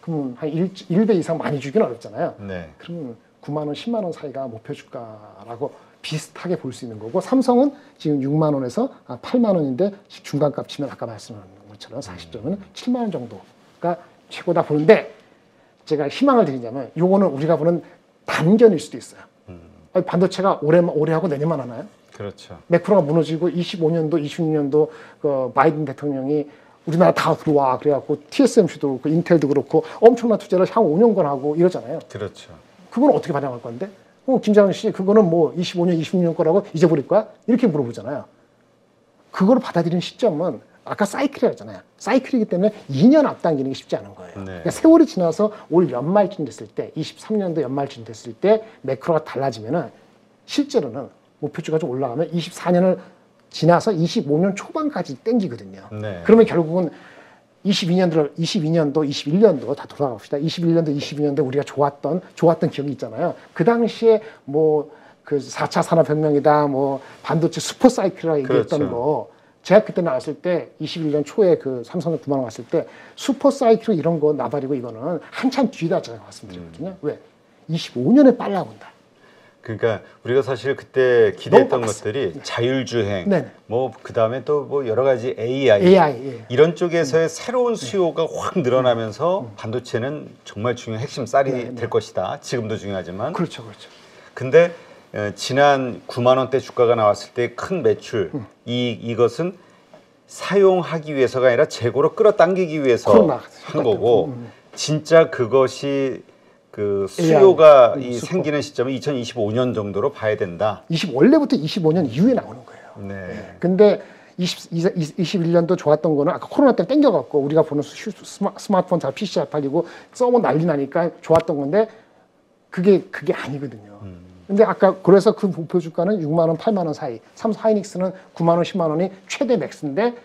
그럼 한 1배 이상 많이 주기는 어렵잖아요. 네. 그러면 9만 원, 10만 원 사이가 목표 주가라고 비슷하게 볼 수 있는 거고 삼성은 지금 6만 원에서 8만 원인데 중간값 치면 아까 말씀한 것처럼 40조면 7만 원 정도가 최고다 보는데 제가 희망을 드리자면 요거는 우리가 보는 단견일 수도 있어요. 아니, 반도체가 올해 하고 내년만 하나요? 그렇죠. 매크로가 무너지고 25년도, 26년도 그 바이든 대통령이 우리나라 다 들어와 그래갖고 TSMC도 그렇고 인텔도 그렇고 엄청난 투자를 향 5년간 하고 이러잖아요. 그렇죠. 그건 어떻게 반영할 건데? 김장훈 씨, 그거는 뭐 25년, 26년 거라고 잊어버릴 거야? 이렇게 물어보잖아요. 그걸 받아들이는 시점은 아까 사이클이라고 했잖아요. 사이클이기 때문에 2년 앞당기는 게 쉽지 않은 거예요. 네. 그러니까 세월이 지나서 올 연말쯤 됐을 때, 23년도 연말쯤 됐을 때 매크로가 달라지면은 실제로는 목표주가 좀 올라가면 24년을 지나서 25년 초반까지 땡기거든요. 네. 그러면 결국은 22년도, 21년도 다 돌아갑시다. 21년도, 22년도 우리가 좋았던 기억이 있잖아요. 그 당시에 뭐 그 4차 산업혁명이다, 뭐 반도체 슈퍼사이클이라고 얘기했던 그렇죠. 거. 제가 그때 나왔을 때 21년 초에 그 삼성전 9만 원 갔을 때 슈퍼사이클 이런 거 나발이고 이거는 한참 뒤다 제가 말씀드렸거든요. 왜? 25년에 빨라본다. 그러니까 우리가 사실 그때 기대했던 너무 것들이 자율주행, 네네. 뭐 그다음에 또 뭐 여러 가지 AI, 예. 이런 쪽에서의 새로운 수요가 확 늘어나면서 반도체는 정말 중요한 핵심 쌀이 될 것이다. 지금도 중요하지만. 그렇죠. 근데 지난 9만 원대 주가가 나왔을 때 큰 매출, 이것은 사용하기 위해서가 아니라 재고로 끌어당기기 위해서 코로나 한 거고 진짜 그것이 그 수요가 생기는 시점은 2025년 정도로 봐야 된다. 원래부터 25년 이후에 나오는 거예요. 네. 근데 21년도 좋았던 거는 아까 코로나 때 땡겨갖고 우리가 보는 스마트폰 다 PC 잘 팔리고 서버 난리 나니까 좋았던 건데 그게 아니거든요. 근데 아까 그래서 그 목표 주가는 6만 원, 8만 원 사이. 삼성 하이닉스는 9만 원, 10만 원이 최대 맥스인데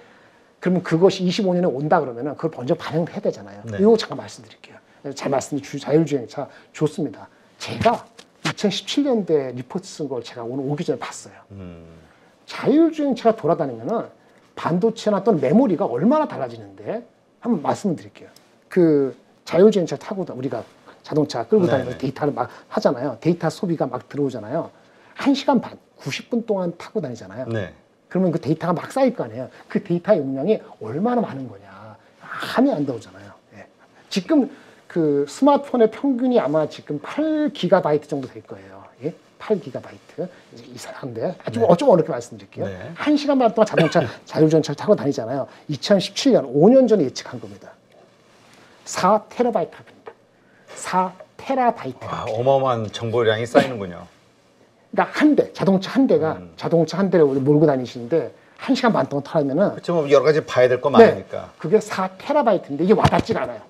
그러면 그것이 25년에 온다 그러면은 그걸 먼저 반영해야 되잖아요. 네. 이거 잠깐 말씀드릴게요. 잘 말씀드린 자율주행차 좋습니다. 제가 2017년대 리포트 쓴 걸 제가 오늘 오기 전에 봤어요. 자율주행차가 돌아다니면은 반도체나 또는 메모리가 얼마나 달라지는데 한번 말씀드릴게요. 그 자율주행차 타고 우리가 자동차 끌고 다니면서 데이터를 막 하잖아요. 데이터 소비가 막 들어오잖아요. 1시간 반, 90분 동안 타고 다니잖아요. 네. 그러면 그 데이터가 막 쌓일 거 아니에요. 그 데이터 용량이 얼마나 많은 거냐. 함이 안 나오잖아요. 예. 지금 그 스마트폰의 평균이 아마 지금 8GB 정도 될 거예요. 예? 8GB. 이상한데. 좀 어렵게 말씀드릴게요. 네. 1시간 반 동안 자율주행차를 타고 다니잖아요. 2017년, 5년 전에 예측한 겁니다. 4TB 합니다. 4TB. 어마어마한 정보량이 쌓이는군요. 그러니까 한 대, 자동차 한 대가 자동차 한 대를 몰고 다니시는데 1시간 반 동안 타려면은 그렇죠. 뭐 여러 가지 봐야 될 거 많으니까. 그게 4TB인데 이게 와닿지가 않아요.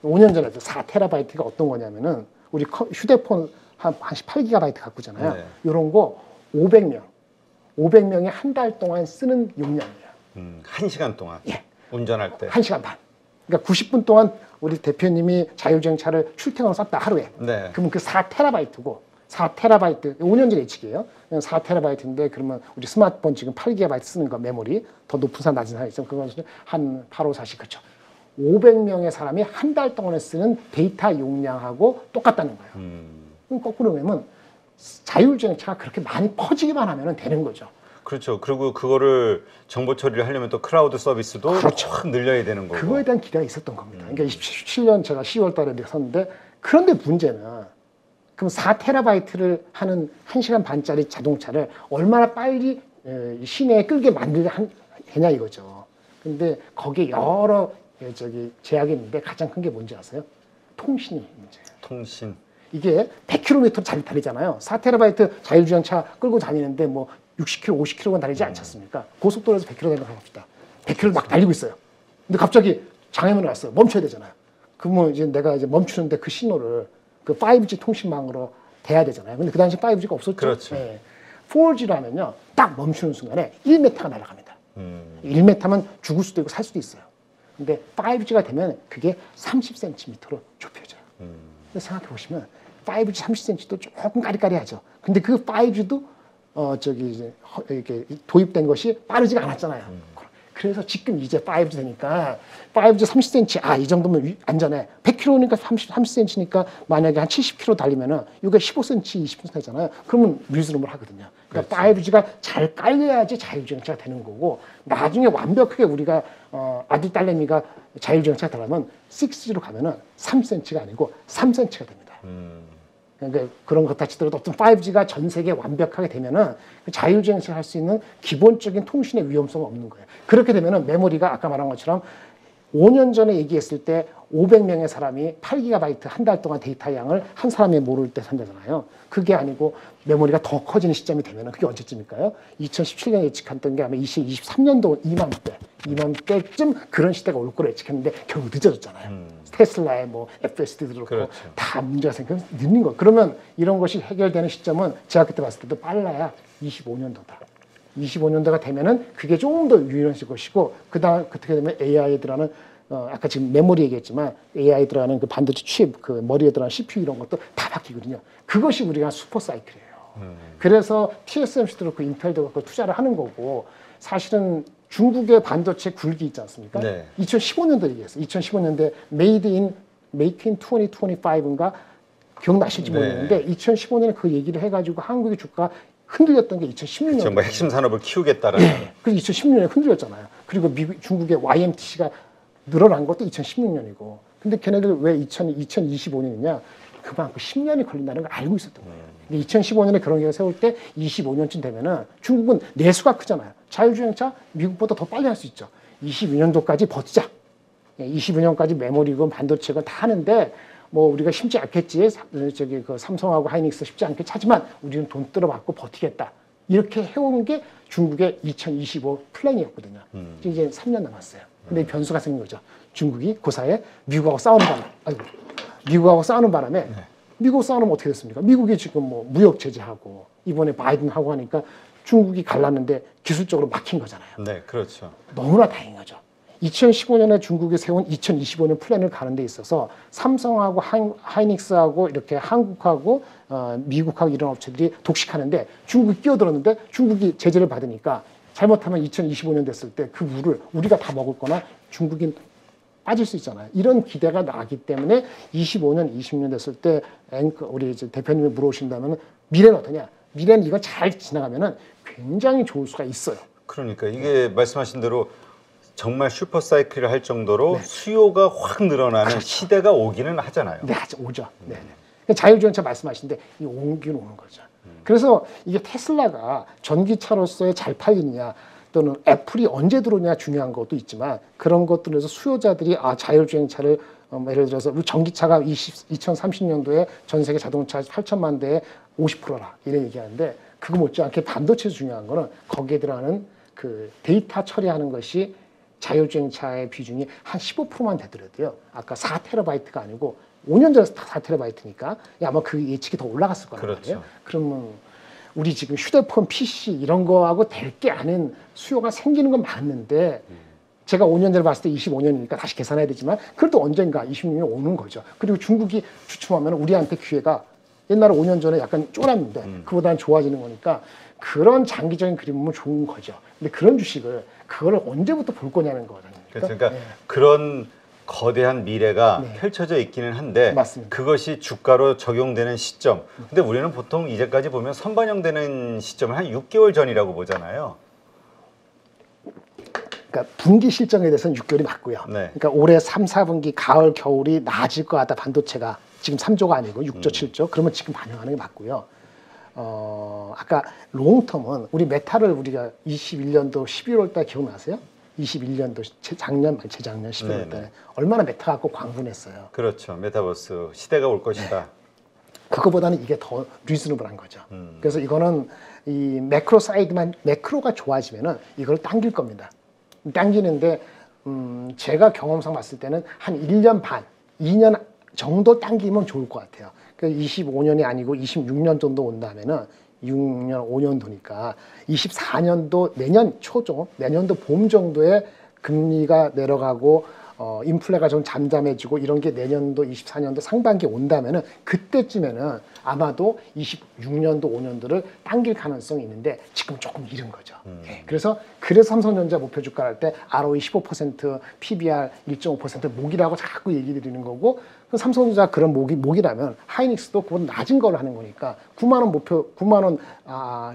5년 전에 4TB가 어떤 거냐면은 우리 휴대폰 한 18GB 갖고 있잖아요. 네. 이런 거 500명이 한 달 동안 쓰는 용량이에요. 1시간 동안 운전할 때. 1시간 반. 그러니까 90분 동안 우리 대표님이 자율주행차를 출퇴근으로 썼다 하루에. 네. 그러면 그 4TB고 4TB 5년 전 예측이에요. 4TB인데 그러면 우리 스마트폰 지금 8GB 쓰는 거 메모리 더 높은 산 낮은 산 있으면 그건 한 8540 그렇죠. 500명의 사람이 한 달 동안에 쓰는 데이터 용량하고 똑같다는 거예요. 그럼 거꾸로 보면 자율주행차가 그렇게 많이 퍼지기만 하면 되는 거죠. 그렇죠. 그리고 그거를 정보 처리를 하려면 또 클라우드 서비스도 그렇죠. 확 늘려야 되는 거고. 그거에 대한 기대가 있었던 겁니다. 그러니까 2017년 제가 10월 달에 샀는데 그런데 문제는 그럼 4TB를 하는 1시간 반짜리 자동차를 얼마나 빨리 시내에 끌게 만들냐 이거죠. 근데 거기에 여러 제약이 있는데 가장 큰 게 뭔지 아세요? 통신이 문제예요. 통신. 이게 100km 잘 다니잖아요. 4TB 자율주행차 끌고 다니는데 뭐 60km, 50km만 다니지 않지 않습니까? 고속도로에서 100km 달리는 거 합시다. 100km 막 달리고 있어요. 근데 갑자기 장애물이 왔어요. 멈춰야 되잖아요. 그러면 이제 내가 이제 멈추는데 그 신호를 그 5G 통신망으로 대야 되잖아요. 근데 그 당시 5G가 없었죠. 그렇죠. 4G라면요, 딱 멈추는 순간에 1m가 날아갑니다. 1m면 죽을 수도 있고 살 수도 있어요. 근데 5G가 되면 그게 30cm로 좁혀져요. 근데 생각해 보시면 5G 30cm도 조금 까리까리하죠. 근데 그 5G도 저기 이제 이렇게 도입된 것이 빠르지가 않았잖아요. 그래서 지금 이제 5G 되니까 5G 30cm, 이 정도면 안전해. 100km니까 30cm니까 만약에 한 70km 달리면은 이게 15cm, 20cm 하잖아요. 그러면 리즈너블 하거든요. 그러니까 5G가 잘 깔려야지 자율주행차가 되는 거고, 나중에 완벽하게 우리가 아들 딸내미가 자율주행차가 되려면 6G로 가면은 3cm가 아니고 3cm가 됩니다. 그러니까 그런 것 다 치더라도 어떤 5G가 전 세계에 완벽하게 되면은 그 자율주행차 할 수 있는 기본적인 통신의 위험성은 없는 거예요. 그렇게 되면은 메모리가 아까 말한 것처럼 5년 전에 얘기했을 때 500명의 사람이 8GB 한 달 동안 데이터 양을 한 사람이 모를 때 산다잖아요. 그게 아니고 메모리가 더 커지는 시점이 되면은 그게 언제쯤일까요? 2017년에 예측했던 게 아마 2023년도 이맘때쯤 그런 시대가 올 거로 예측했는데 결국 늦어졌잖아요. 테슬라의 뭐 FSD도 그렇고 그렇죠. 다 문제가 생기면 늦는 거. 그러면 이런 것이 해결되는 시점은 제가 그때 봤을 때도 빨라야 25년도다. 25년도가 되면은 그게 조금 더 유연해질 것이고, 그다음 어떻게 되면 AI 들어가는 아까 지금 메모리 얘기했지만 AI 들어가는 그 반도체 칩, 그 머리에 들어가는 CPU 이런 것도 다 바뀌거든요. 그것이 우리가 슈퍼 사이클이에요. 그래서 TSMC도 그렇고 인텔도 그렇고 투자를 하는 거고, 사실은 중국의 반도체 굴기 있지 않습니까? 네. 2015년도 얘기했어요. 2015년대 Make in 2025인가 기억나실지 네. 모르겠는데 2015년에 그 얘기를 해가지고 한국의 주가가 흔들렸던 게 2016년. 정말 핵심 산업을 키우겠다라는. 네. 그래서 2016년에 흔들렸잖아요. 그리고 중국의 YMTC가 늘어난 것도 2016년이고. 근데 걔네들 왜 2025년이냐? 그만큼 10년이 걸린다는 걸 알고 있었던 거예요. 근데 2015년에 그런 계획을 세울 때 25년쯤 되면은 중국은 내수가 크잖아요. 자율주행차 미국보다 더 빨리 할 수 있죠. 22년도까지 버티자. 22년까지 메모리건 반도체건 다 하는데 뭐 우리가 쉽지 않겠지. 저기 그 삼성하고 하이닉스 쉽지 않겠지. 하지만 우리는 돈 들어받고 버티겠다. 이렇게 해온 게 중국의 2025 플랜이었거든요. 이제 3년 남았어요. 근데 변수가 생긴 거죠. 중국이 그 사이에 미국하고 싸우는 바람에 미국 싸우면 어떻게 됐습니까? 미국이 지금 뭐 무역 제재하고 이번에 바이든 하고 하니까 중국이 갈랐는데 기술적으로 막힌 거잖아요. 네, 그렇죠. 너무나 다행인 거죠. 2015년에 중국이 세운 2025년 플랜을 가는 데 있어서 삼성하고 하이닉스하고 이렇게 한국하고 미국하고 이런 업체들이 독식하는데 중국이 끼어들었는데 중국이 제재를 받으니까 잘못하면 2025년 됐을 때 그 물을 우리가 다 먹을 거나 중국인 빠질 수 있잖아요. 이런 기대가 나기 때문에 25년, 20년 됐을 때 우리 이제 대표님이 물어보신다면 미래는 어떠냐? 미래는 이거 잘 지나가면은 굉장히 좋을 수가 있어요. 그러니까 이게 말씀하신 대로 정말 슈퍼 사이클을 할 정도로 수요가 확 늘어나는 시대가 오기는 하잖아요. 네, 오죠. 네. 그러니까 자율주행차 말씀하시는데 이 오긴 오는 거죠. 그래서 이게 테슬라가 전기차로서의 잘 팔리느냐 또는 애플이 언제 들어오냐 중요한 것도 있지만 그런 것들에서 수요자들이 자율주행차를 예를 들어서 전기차가 2030년도에 전 세계 자동차 8천만 대에 50%라 이런 얘기하는데 그거 못지않게 반도체에서 중요한 거는 거기에 들어가는 그 데이터 처리하는 것이 자율주행차의 비중이 한 15%만 되더라도요. 아까 4TB가 아니고 5년 전에 4TB니까 아마 그 예측이 더 올라갔을 거란 그렇죠. 말이에요. 그러면 우리 지금 휴대폰, PC 이런 거하고 될 게 아닌 수요가 생기는 건 맞는데 제가 5년 전에 봤을 때 25년이니까 다시 계산해야 되지만 그래도 언젠가 26년이 오는 거죠. 그리고 중국이 주춤하면 우리한테 기회가 옛날에 5년 전에 약간 쫄았는데 그보다는 좋아지는 거니까 그런 장기적인 그림은 좋은 거죠. 근데 그런 주식을 그거를 언제부터 볼 거냐는 거거든요. 그러니까 그런 거대한 미래가 네. 펼쳐져 있기는 한데 맞습니다. 그것이 주가로 적용되는 시점. 근데 우리는 보통 이제까지 보면 선반영되는 시점을 한 6개월 전이라고 보잖아요. 그러니까 분기 실적에 대해서는 6개월이 맞고요. 네. 그러니까 올해 3, 4분기 가을, 겨울이 나아질 것 같다. 반도체가 지금 3조가 아니고 6조, 7조. 그러면 지금 반영하는 게 맞고요. 아까 롱텀은 우리 메타를 우리가 21년도 11월 달 기억나세요? 21년도 재작년 11월 달에 얼마나 메타 갖고 광분했어요. 그렇죠. 메타버스 시대가 올 것이다. 그거보다는 이게 더 리즈너블한 거죠. 그래서 이거는 이 매크로 사이드만 매크로가 좋아지면은 이걸 당길 겁니다. 당기는데 제가 경험상 봤을 때는 한 1년 반, 2년 정도 당기면 좋을 것 같아요. 그러니까 25년이 아니고 26년 정도 온다면은 6년, 5년도니까 24년도 내년 초죠. 내년도 봄 정도에 금리가 내려가고 인플레가 좀 잠잠해지고 이런 게 내년도 24년도 상반기에 온다면은 그때쯤에는 아마도 26년도 5년도를 당길 가능성이 있는데 지금 조금 이른 거죠. 네. 그래서 삼성전자 목표 주가를 할 때 ROE 15%, PBR 1.5% 목이라고 자꾸 얘기 드리는 거고 삼성전자 그런 목이라면 하이닉스도 그건 낮은 걸 하는 거니까 9만 원 목표 9만 원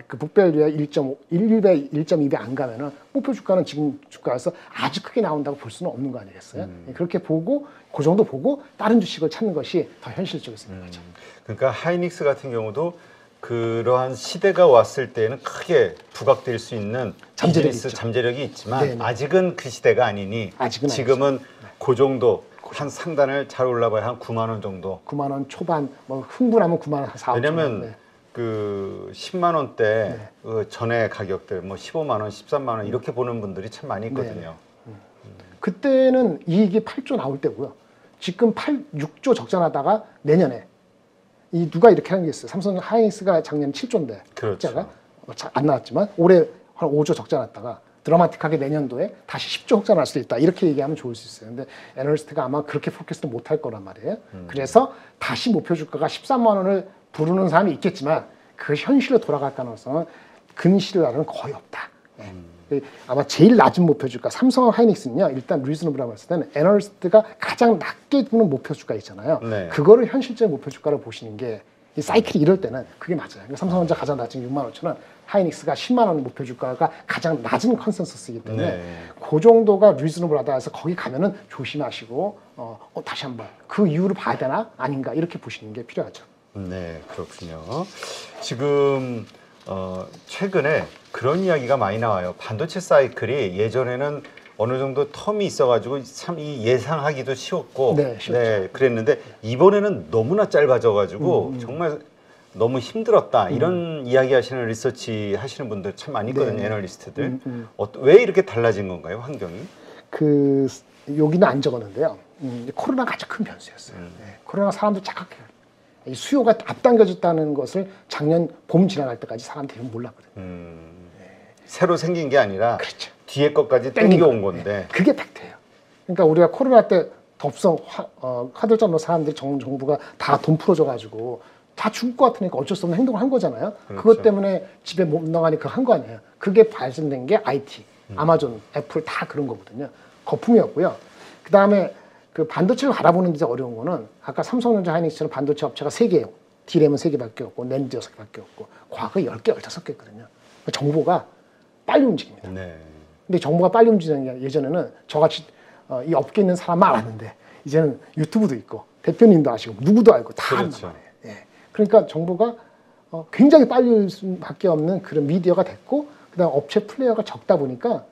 그 북밸류에 1.1배 1.2배 안 가면은 목표 주가는 지금 주가에서 아주 크게 나온다고 볼 수는 없는 거 아니겠어요? 그렇게 보고 그 정도 보고 다른 주식을 찾는 것이 더 현실적일 수 있는 거죠. 그러니까 하이닉스 같은 경우도 그러한 시대가 왔을 때는 크게 부각될 수 있는 비즈니스 잠재력이 있지만 네네. 아직은 그 시대가 아니니 지금은 그 정도 한 상단을 잘 올라봐야 한 9만 원 정도. 9만 원 초반, 뭐 흥분하면 9만 원 4, 5천 원. 왜냐면 네. 그 10만 원대 그 전에 가격들 뭐 15만 원, 13만 원 이렇게 보는 분들이 참 많이 있거든요. 그때는 이익이 8조 나올 때고요. 지금 6조 적자나다가 내년에 이 누가 이렇게 하는 게 있어요. 삼성 하이닉스가 작년 7조인데 그렇죠. 적자가 안 나왔지만 올해 한 5조 적자 났다가 드라마틱하게 내년도에 다시 10조 적자 날 수도 있다. 이렇게 얘기하면 좋을 수 있어요. 근데 애널리스트가 아마 그렇게 포커스는 못할 거란 말이에요. 그래서 다시 목표 주가가 13만 원을 부르는 사람이 있겠지만 그 현실로 돌아갈 가능성은 근시일날은 거의 없다. 아마 제일 낮은 목표 주가 삼성 하이닉스는요. 일단 리즈너블이라고 했을 때는 애널리스트가 가장 낮게 두는 목표 주가 있잖아요. 네. 그거를 현실적인 목표 주가로 보시는 게 이 사이클이 이럴 때는 그게 맞아요. 그러니까 삼성전자 가장 낮은 6만 5천 원, 하이닉스가 10만 원 목표 주가가 가장 낮은 컨센서스이기 때문에 네. 그 정도가 리즈너블하다 해서 거기 가면은 조심하시고 다시 한번 그 이유를 봐야 되나 아닌가 이렇게 보시는 게 필요하죠. 네, 그렇군요. 지금 최근에 그런 이야기가 많이 나와요. 반도체 사이클이 예전에는 어느 정도 텀이 있어가지고 참 이 예상하기도 쉬웠고, 네, 그랬는데 이번에는 너무나 짧아져가지고 정말 너무 힘들었다 이런 이야기하시는 리서치 하시는 분들 참 많이 있거든요, 애널리스트들. 왜 이렇게 달라진 건가요, 환경이? 그 여기는 안 적었는데요. 코로나가 아주 큰 변수였어요. 네, 코로나 사람들 착각해요. 이 수요가 앞당겨졌다는 것을 작년 봄 지나갈 때까지 사람들이 몰랐거든요. 새로 생긴 게 아니라 그렇죠. 뒤에 것까지 땡겨온 건데. 네, 그게 팩트예요. 그러니까 우리가 코로나 때 덥성 화들짝 사람들이 정부가 다 돈 풀어줘가지고 다 죽을 것 같으니까 어쩔 수 없는 행동을 한 거잖아요. 그렇죠. 그것 때문에 집에 못 나가니까 한 거 아니에요. 그게 발전된 게 IT, 아마존, 애플 다 그런 거거든요. 거품이었고요. 그 다음에 그 반도체를 알아보는 데 어려운 거는 아까 삼성전자 하이닉스는 반도체 업체가 3개예요. D램은 3개밖에 없고 낸드 6개밖에 없고 과거에 10개, 15개 있거든요. 정보가 빨리 움직입니다. 네. 근데 정보가 빨리 움직이는 게 예전에는 저같이 이 업계에 있는 사람만 알았는데 이제는 유튜브도 있고 대표님도 아시고 누구도 알고 다 그렇죠. 안단 말이에요. 예. 그러니까 정보가 굉장히 빨리 올 수밖에 없는 그런 미디어가 됐고 그다음 업체 플레이어가 적다 보니까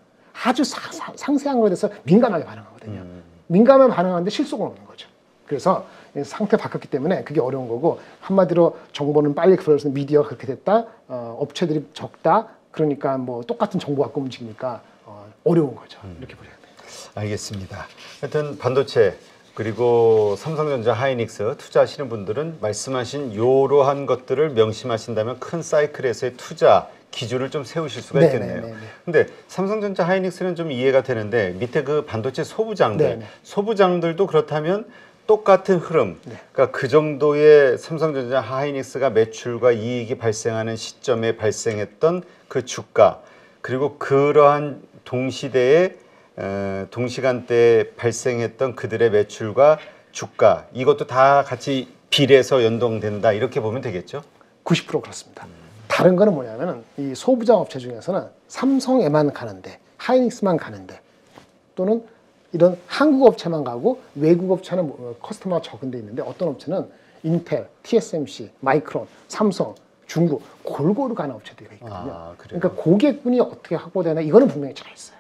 아주 상세한 거에 대해서 민감하게 반응하거든요. 민감하게 반응하는데 실속은 없는 거죠. 그래서 상태 바뀌었기 때문에 그게 어려운 거고 한마디로 정보는 빨리 그래서 미디어가 그렇게 됐다. 업체들이 적다. 그러니까 뭐 똑같은 정보 갖고 움직이니까 어려운 거죠. 이렇게 보셔야 돼요. 알겠습니다. 하여튼 반도체 그리고 삼성전자 하이닉스 투자하시는 분들은 말씀하신 이러한 것들을 명심하신다면 큰 사이클에서의 투자 기준을 좀 세우실 수가 있겠네요. 근데 삼성전자 하이닉스는 좀 이해가 되는데 밑에 그 반도체 소부장들, 소부장들도 그렇다면 똑같은 흐름, 그러니까 그 정도의 삼성전자 하이닉스가 매출과 이익이 발생하는 시점에 발생했던 그 주가, 그리고 그러한 동시간대에 발생했던 그들의 매출과 주가, 이것도 다 같이 비례해서 연동된다 이렇게 보면 되겠죠? 90% 그렇습니다. 다른 거는 뭐냐면은 이 소부장 업체 중에서는 삼성에만 가는데 하이닉스만 가는데 또는 이런 한국 업체만 가고 외국 업체는 커스터머가 적은 데 있는데 어떤 업체는 인텔, TSMC, 마이크론, 삼성, 중국 골고루 가는 업체들이 있거든요. 그러니까 고객군이 어떻게 확보되나 이거는 분명히 잘 있어요.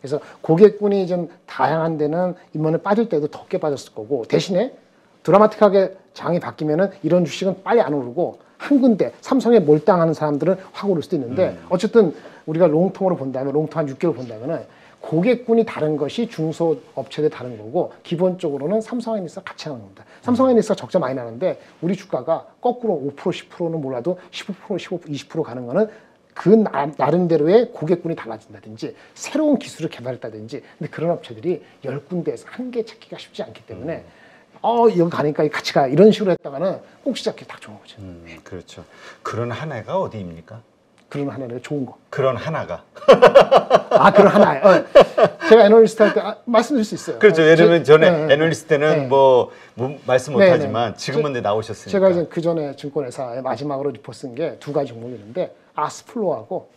그래서 고객군이 좀 다양한 데는 이번에 빠질 때도 덥게 빠졌을 거고 대신에 드라마틱하게 장이 바뀌면은 이런 주식은 빨리 안 오르고 한 군데 삼성에 몰당하는 사람들은 확 오를 수도 있는데 어쨌든 우리가 롱텀으로 본다면 롱텀 한 6개월 본다면은 고객군이 다른 것이 중소업체들 다른 거고 기본적으로는 삼성하이닉스가 같이 하는 겁니다. 삼성하이닉스가 적자 많이 나는데 우리 주가가 거꾸로 5% 10%는 몰라도 15% 15% 20% 가는 거는 그 나름대로의 고객군이 달라진다든지 새로운 기술을 개발했다든지 근데 그런 업체들이 10군데에서 한 개 찾기가 쉽지 않기 때문에 여기 가니까 같이 가 이런 식으로 했다가는 꼭 시작해 딱 좋은 거죠. 그렇죠. 그런 하나가 어디입니까? 그런 하나는 좋은 거. 그런 하나가. 그런 하나요. 제가 애널리스트 할 때 말씀드릴 수 있어요. 그렇죠. 왜냐면 전에 네, 애널리스트 때는 네. 뭐 말씀 네, 못하지만 지금은 나오셨으니까. 제가 이제 그 전에 증권회사에 마지막으로 리포트 쓴 게 두 가지 종목이 있는데 아스플로하고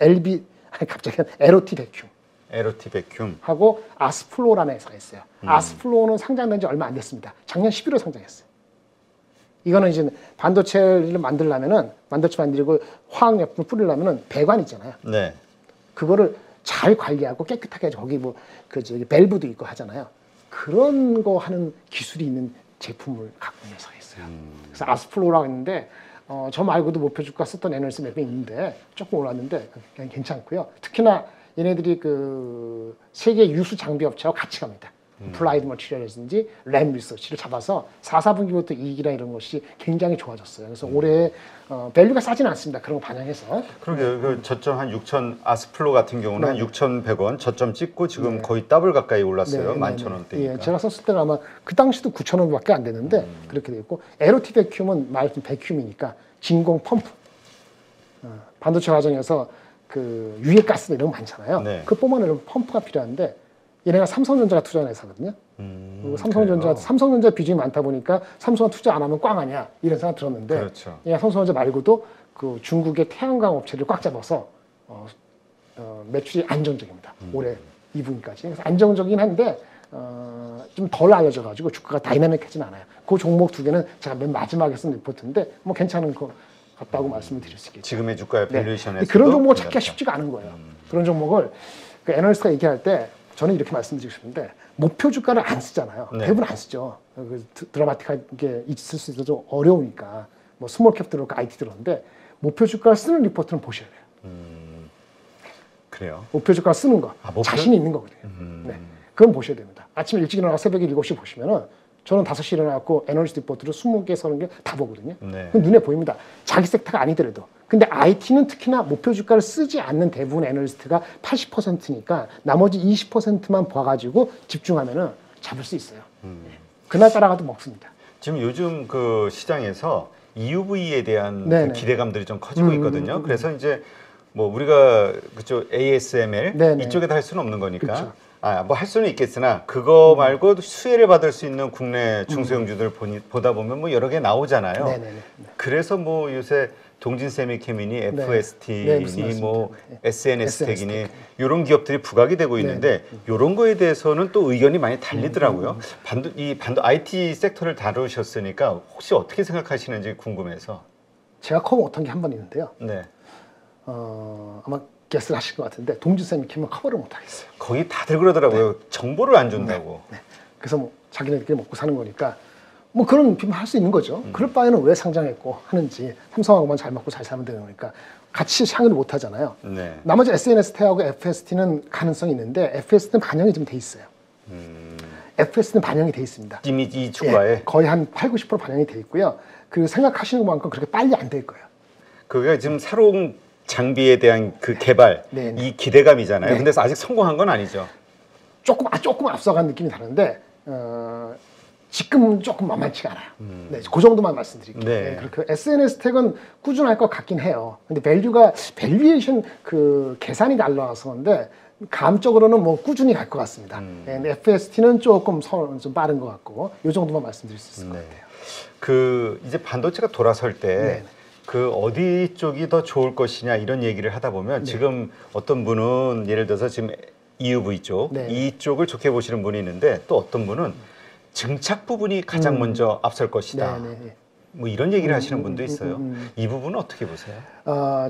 LB 갑자기 LOT 베큐. LOT 베큐um. 하고 아스플로라는 회사가 있어요. 아스플로는 상장된 지 얼마 안 됐습니다. 작년 11월 상장했어요. 이거는 이제 반도체를 만들려면은 반도체 만들고 화학약품 뿌리려면은 배관 있잖아요. 네. 그거를 잘 관리하고 깨끗하게 해서 거기 밸브도 있고 하잖아요. 그런 거 하는 기술이 있는 제품을 갖고 있는 회사가 있어요. 그래서 아스플로라고 했는데 저 말고도 목표 주가 썼던 애널리스트 몇 명 있는데 조금 올랐는데 그냥 괜찮고요. 특히나 얘네들이 그 세계 유수 장비 업체와 같이 갑니다. 플라이드 머티리얼이라든지 램 리서치를 잡아서 4, 4분기부터 이익이나 이런 것이 굉장히 좋아졌어요. 그래서 올해 밸류가 싸지는 않습니다. 그런 거 반영해서. 그러게요. 그 저점 한 6천 아스플로 같은 경우는 한 6,100원 저점 찍고 지금 거의 더블 가까이 올랐어요. 11,000원대니까. 예, 제가 썼을 때는 아마 그 당시도 9,000원밖에 안 됐는데 그렇게 돼 있고 LOT 베큐um은 말씀 베큐um이니까 진공 펌프. 반도체 과정에서 그 유해 가스 이런 거 많잖아요. 네. 그 뿜어내는 펌프가 필요한데 얘네가 삼성전자가 투자한 회사거든요. 그리고 삼성전자 비중이 많다 보니까 삼성은 투자 안 하면 꽝 아니야 이런 생각 들었는데 그렇죠. 삼성전자 말고도 그 중국의 태양광 업체를 꽉 잡아서 매출이 안정적입니다. 올해 2분기까지. 그래서 안정적이긴 한데 좀 덜 알려져가지고 주가가 다이나믹하진 않아요. 그 종목 두 개는 제가 맨 마지막에 쓴 리포트인데 뭐 괜찮은 거 같다고 말씀을 드릴 수 있겠죠. 지금의 주가의 밸류에이션에서 그런 종목을 찾기가 쉽지가 않은 거예요. 그런 종목을 그 애널리스트가 얘기할 때 저는 이렇게 말씀드리고 싶은데 목표 주가를 안 쓰잖아요. 네. 대부분 안 쓰죠. 드라마틱하게 있을 수 있어서 좀 어려우니까 뭐 스몰캡 들어오고 IT 들어오는데 목표 주가를 쓰는 리포트는 보셔야 돼요. 그래요. 목표 주가 쓰는 거 자신이 있는 거거든요. 네. 그건 보셔야 됩니다. 아침에 일찍 일어나서 새벽에 7시 보시면은 저는 5시 일어나고 애널리스트 리포트를 20개, 30개 다 보거든요. 네. 그럼 눈에 보입니다. 자기 섹터가 아니더라도. 근데 IT는 특히나 목표 주가를 쓰지 않는 대부분 애널리스트가 80%니까 나머지 20%만 봐가지고 집중하면은 잡을 수 있어요. 그날 따라가도 먹습니다. 지금 요즘 그 시장에서 EUV에 대한 네네. 그 기대감들이 좀 커지고 있거든요. 그래서 이제 뭐 우리가 그쪽 ASML 네네. 이쪽에다 할 수는 없는 거니까 그렇죠. 뭐 할 수는 있겠으나 그거 말고 수혜를 받을 수 있는 국내 중소형주들 보다 보면 뭐 여러 개 나오잖아요. 네네네. 그래서 뭐 요새 동진세미케미니, FST니 무슨 뭐 말씀이세요? SNS텍이니 이런 기업들이 부각이 되고 있는데 이런 거에 대해서는 또 의견이 많이 달리더라고요. IT 섹터를 다루셨으니까 혹시 어떻게 생각하시는지 궁금해서. 제가 커버 못한 게 한 번 있는데요. 네. 아마 게스를 하실 것 같은데 동주쌤이 키면 커버를 못 하겠어요. 거기 다들 그러더라고요. 정보를 안 준다고. 그래서 뭐 자기네들끼리 먹고 사는 거니까 뭐 그런 비판 할 수 있는 거죠. 그럴 바에는 왜 상장했고 하는지 삼성하고만 잘 먹고 잘 살면 되는 거니까 같이 상의를 못 하잖아요. 네. 나머지 SNS하고 FST는 가능성이 있는데 FST는 반영이 좀 돼 있어요. FST는 반영이 돼 있습니다. 이미 이 주가에 예, 거의 한 8, 90% 반영이 돼 있고요. 그리고 생각하시는 것만큼 그렇게 빨리 안 될 거예요. 그게 지금 새로운 장비에 대한 그 개발, 네네. 이 기대감이잖아요. 네. 근데 아직 성공한 건 아니죠. 조금 앞서간 느낌이 다른데 지금은 조금 만만치가 않아요. 네, 그 정도만 말씀드릴게요. 네. 네, 그렇게 SNS 텍은 꾸준할 것 같긴 해요. 근데 밸류에이션 그 계산이 달라서 그런데 감적으로는 뭐 꾸준히 갈 것 같습니다. 네, 근데 FST는 조금 좀 빠른 것 같고 이 정도만 말씀드릴 수 있을 것 같아요. 그 이제 반도체가 돌아설 때 네. 그 어디 쪽이 더 좋을 것이냐 이런 얘기를 하다 보면 지금 어떤 분은 예를 들어서 지금 EUV 쪽 네. 이쪽을 좋게 보시는 분이 있는데 또 어떤 분은 증착 부분이 가장 먼저 앞설 것이다. 네. 뭐 이런 얘기를 하시는 분도 있어요. 이 부분은 어떻게 보세요?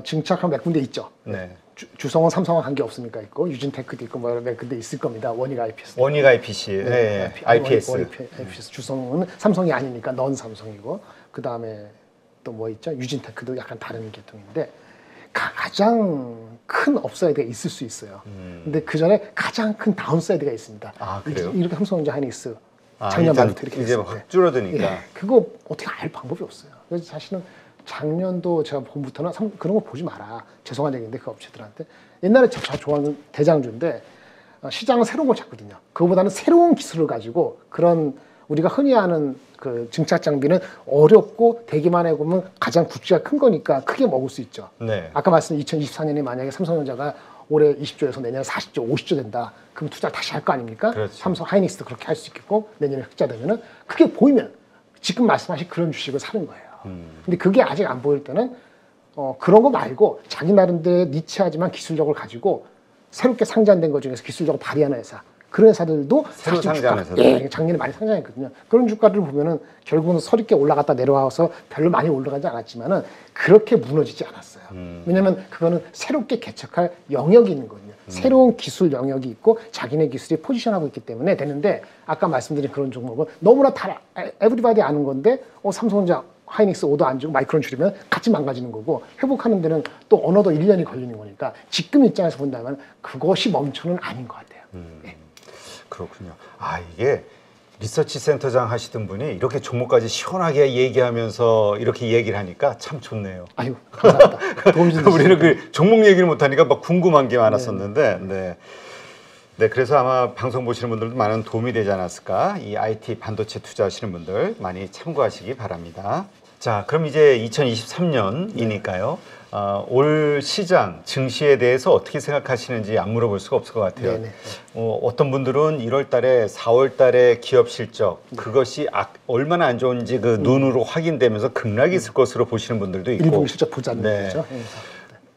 증착한 몇 군데 있죠. 네. 주성은 삼성과 관계 없습니까? 있고 유진테크도 있고 뭐 몇 군데 있을 겁니다. 원익 IPS. 원익 IPC, 네. IPS. IPS 주성은 삼성이 아니니까 넌 삼성이고 그 다음에 또 뭐 있죠? 유진테크도 약간 다른 계통인데 가장 큰 업사이드가 있을 수 있어요. 근데 그 전에 가장 큰 다운사이드가 있습니다. 아, 그래요? 이렇게 삼성전자 하이닉스 아, 작년 일단 말부터 이렇게 이제 됐습니다. 확 줄어드니까. 예, 그거 어떻게 알 방법이 없어요. 그래서 사실은 작년도 제가 봄부터는 그런 거 보지 마라. 죄송한 얘기인데 그 업체들한테. 옛날에 제가 좋아하는 대장주인데 시장은 새로운 걸 찾거든요. 그거보다는 새로운 기술을 가지고 그런 우리가 흔히 아는 그 증착 장비는 어렵고 대기만 해보면 가장 굵기가 큰 거니까 크게 먹을 수 있죠. 네. 아까 말씀드린 2024년에 만약에 삼성전자가 올해 20조에서 내년에 40조, 50조 된다. 그럼 투자를 다시 할 거 아닙니까? 그렇죠. 삼성 하이닉스도 그렇게 할 수 있겠고 내년에 흑자 되면은 그게 보이면 지금 말씀하신 그런 주식을 사는 거예요. 근데 그게 아직 안 보일 때는 그런 거 말고 자기 나름대로 니치하지만 기술력을 가지고 새롭게 상장된 것 중에서 기술력을 발휘하는 회사 그런 회사들도 새로 사실 상장하는 주가가 예, 작년에 많이 상장했거든요. 그런 주가를 보면은 결국은 서립게 올라갔다 내려와서 별로 많이 올라가지 않았지만은 그렇게 무너지지 않았어요. 왜냐하면 그거는 새롭게 개척할 영역이 있는 거거든요. 새로운 기술 영역이 있고 자기네 기술이 포지션하고 있기 때문에 되는데 아까 말씀드린 그런 종목은 너무나 다 에브리바디 아는 건데 삼성전자 하이닉스 오도 안 주고 마이크론 줄이면 같이 망가지는 거고 회복하는 데는 또 어느덧 1년이 걸리는 거니까 지금 입장에서 본다면 그것이 멈춰는 아닌 것 같아요. 예. 그렇군요. 아, 이게 리서치 센터장 하시던 분이 이렇게 종목까지 시원하게 얘기하면서 이렇게 얘기를 하니까 참 좋네요. 아유, 감사합니다. 도움 좀 우리는 그 종목 얘기를 못하니까 막 궁금한 게 많았었는데, 네. 네, 그래서 아마 방송 보시는 분들도 많은 도움이 되지 않았을까? 이 IT 반도체 투자하시는 분들 많이 참고하시기 바랍니다. 자, 그럼 이제 2023년이니까요. 올 시장 증시에 대해서 어떻게 생각하시는지 안 물어볼 수가 없을 것 같아요. 네네. 어떤 분들은 1월 달에 4월 달에 기업 실적 그것이 얼마나 안 좋은지 그 눈으로 확인되면서 급락이 있을 것으로 보시는 분들도 있고 1분기 실적 보자는 네. 거죠.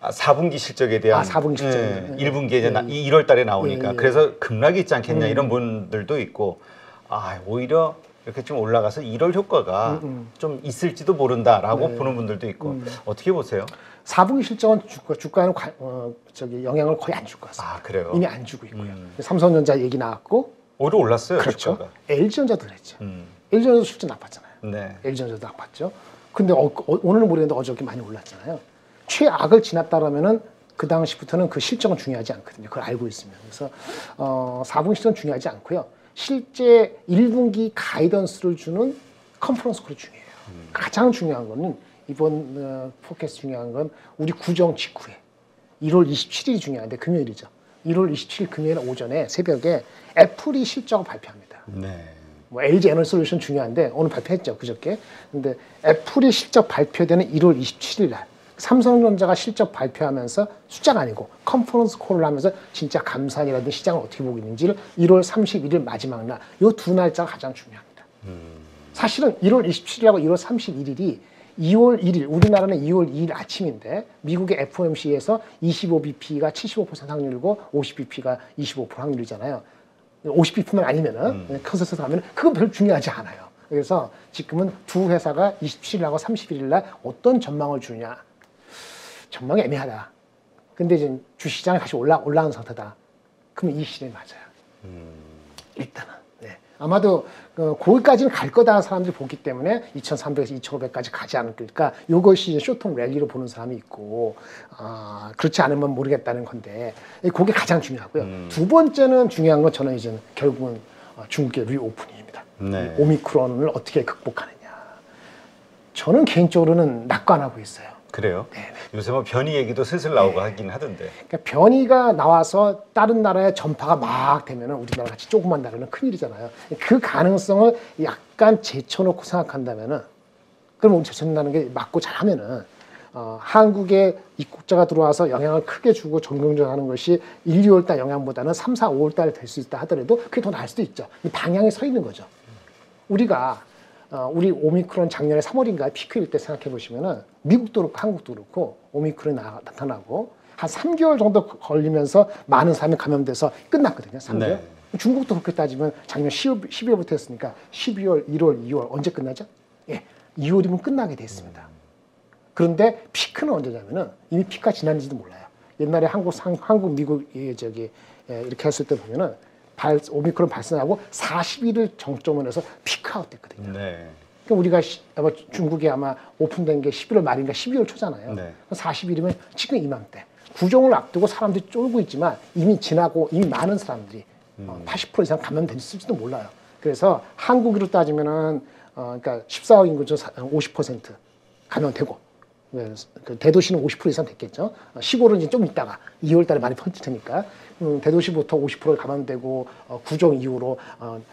4분기 실적에 대한 4분기 실적. 1분기에 이제 1월 달에 나오니까 예. 그래서 급락이 있지 않겠냐 이런 분들도 있고 오히려 이렇게 좀 올라가서 1월 효과가 좀 있을지도 모른다라고 네. 보는 분들도 있고 어떻게 보세요? 4분기 실적은 주가에는 영향을 거의 안 줄 것 같습니다. 아, 그래요? 이미 안 주고 있고요. 삼성전자 얘기 나왔고 오히려 올랐어요. 그렇죠. 주가가. LG전자도 그랬죠. LG전자도 실적 나빴잖아요. 네. LG전자도 나빴죠. 근데 오늘은 모르겠는데 어저께 많이 올랐잖아요. 최악을 지났다라면은 그 당시부터는 그 실적은 중요하지 않거든요. 그걸 알고 있으면. 그래서 4분기 실적은 중요하지 않고요. 실제 1분기 가이던스를 주는 컨퍼런스 콜이 중요해요. 가장 중요한 거는 이번 포캐스트 중요한 건 우리 구정 직후에 1월 27일이 중요한데 금요일이죠. 1월 27일 금요일 오전에 새벽에 애플이 실적을 발표합니다. 네. 뭐 LG 에너솔루션 중요한데 오늘 발표했죠, 그저께. 근데 애플이 실적 발표되는 1월 27일 날 삼성전자가 실적 발표하면서 숫자가 아니고 컨퍼런스 콜을 하면서 진짜 감산이라든지 시장을 어떻게 보고 있는지를 1월 31일 마지막 날 이 두 날짜가 가장 중요합니다. 사실은 1월 27일하고 1월 31일이 2월 1일, 우리나라는 2월 2일 아침인데 미국의 FOMC에서 25bp가 75% 확률이고 50bp가 25% 확률이잖아요. 50bp만 아니면은 컨센서스 하면은 그건 별로 중요하지 않아요. 그래서 지금은 두 회사가 27일하고 31일 날 어떤 전망을 주느냐. 전망이 애매하다. 근데 이제 주시장이 다시 올라온 상태다. 그러면 이 시점이 맞아요. 일단은. 네. 아마도 거기까지는 갈 거다 사람들이 보기 때문에 2,300에서 2,500까지 가지 않을까. 이것이 쇼통 랠리로 보는 사람이 있고 그렇지 않으면 모르겠다는 건데 그게 가장 중요하고요. 두 번째는 중요한 건 저는 이제 결국은 중국의 리오프닝입니다. 네. 오미크론을 어떻게 극복하느냐. 저는 개인적으로는 낙관하고 있어요. 그래요? 네. 요새 뭐 변이 얘기도 슬슬 나오고 하긴 하던데. 그러니까 변이가 나와서 다른 나라에 전파가 막 되면 우리나라 같이 조그만 나라는 큰일이잖아요. 그 가능성을 약간 제쳐놓고 생각한다면은 그럼 우리 제쳐놓는다는 게 맞고 잘하면은 한국에 입국자가 들어와서 영향을 크게 주고 정경전하는 것이 1, 2월 달 영향보다는 3, 4, 5월 달 될 수 있다 하더라도 그게 더 나을 수도 있죠. 방향이 서 있는 거죠. 우리가 우리 오미크론 작년에 3월인가 피크일 때 생각해 보시면은 미국도 그렇고 한국도 그렇고 오미크론이 나타나고 한 3개월 정도 걸리면서 많은 사람이 감염돼서 끝났거든요. 3개월. 네. 중국도 그렇게 따지면 작년 12월부터 했으니까 12월, 1월, 2월 언제 끝나죠? 예, 2월이면 끝나게 됐습니다. 그런데 피크는 언제냐면은 이미 피크가 지났는지도 몰라요. 옛날에 한국, 미국 이렇게 했을 때 보면은 오미크론 발생하고 40일을 정점으로 해서 피크아웃 됐거든요. 네. 그러니까 우리가 아마 중국에 아마 오픈된 게 11월 말인가 12월 초잖아요. 네. 40일이면 지금 이맘때. 구종을 앞두고 사람들이 쫄고 있지만 이미 지나고 이미 많은 사람들이 80% 이상 감염됐을지도 몰라요. 그래서 한국으로 따지면은 그러니까 14억 인구 중 50% 감염되고 그 대도시는 50% 이상 됐겠죠. 시골은 이제 좀 있다가 2월 달에 많이 퍼질 테니까 대도시부터 50% 감염되고 구종 이후로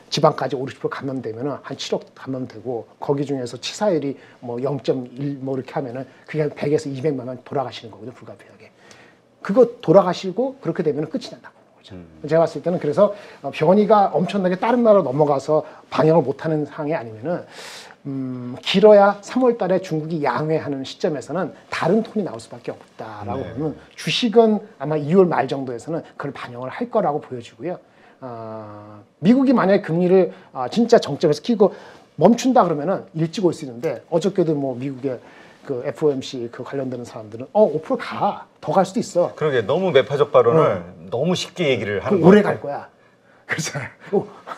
지방까지 50% 감염되면은 한 7억 감염되고 거기 중에서 치사율이 뭐 0.1 뭐 이렇게 하면은 그게 한 100에서 200만 명 돌아가시는 거거든요. 불가피하게. 그거 돌아가시고 그렇게 되면은 끝이 난다고. 제가 봤을 때는 그래서 변이가 엄청나게 다른 나라로 넘어가서 방역을 못하는 상황이 아니면은 길어야 3월 달에 중국이 양회하는 시점에서는 다른 톤이 나올 수밖에 없다라고 보면 주식은 아마 2월 말 정도에서는 그걸 반영을 할 거라고 보여지고요. 미국이 만약에 금리를 진짜 정점에서 키고 멈춘다 그러면은 일찍 올 수 있는데 어저께도 뭐 미국의 그 FOMC 그 관련되는 사람들은 5% 가 더 갈 수도 있어. 그러게 너무 매파적 발언을 너무 쉽게 얘기를 하는 오래 거야. 갈 거야. 그래서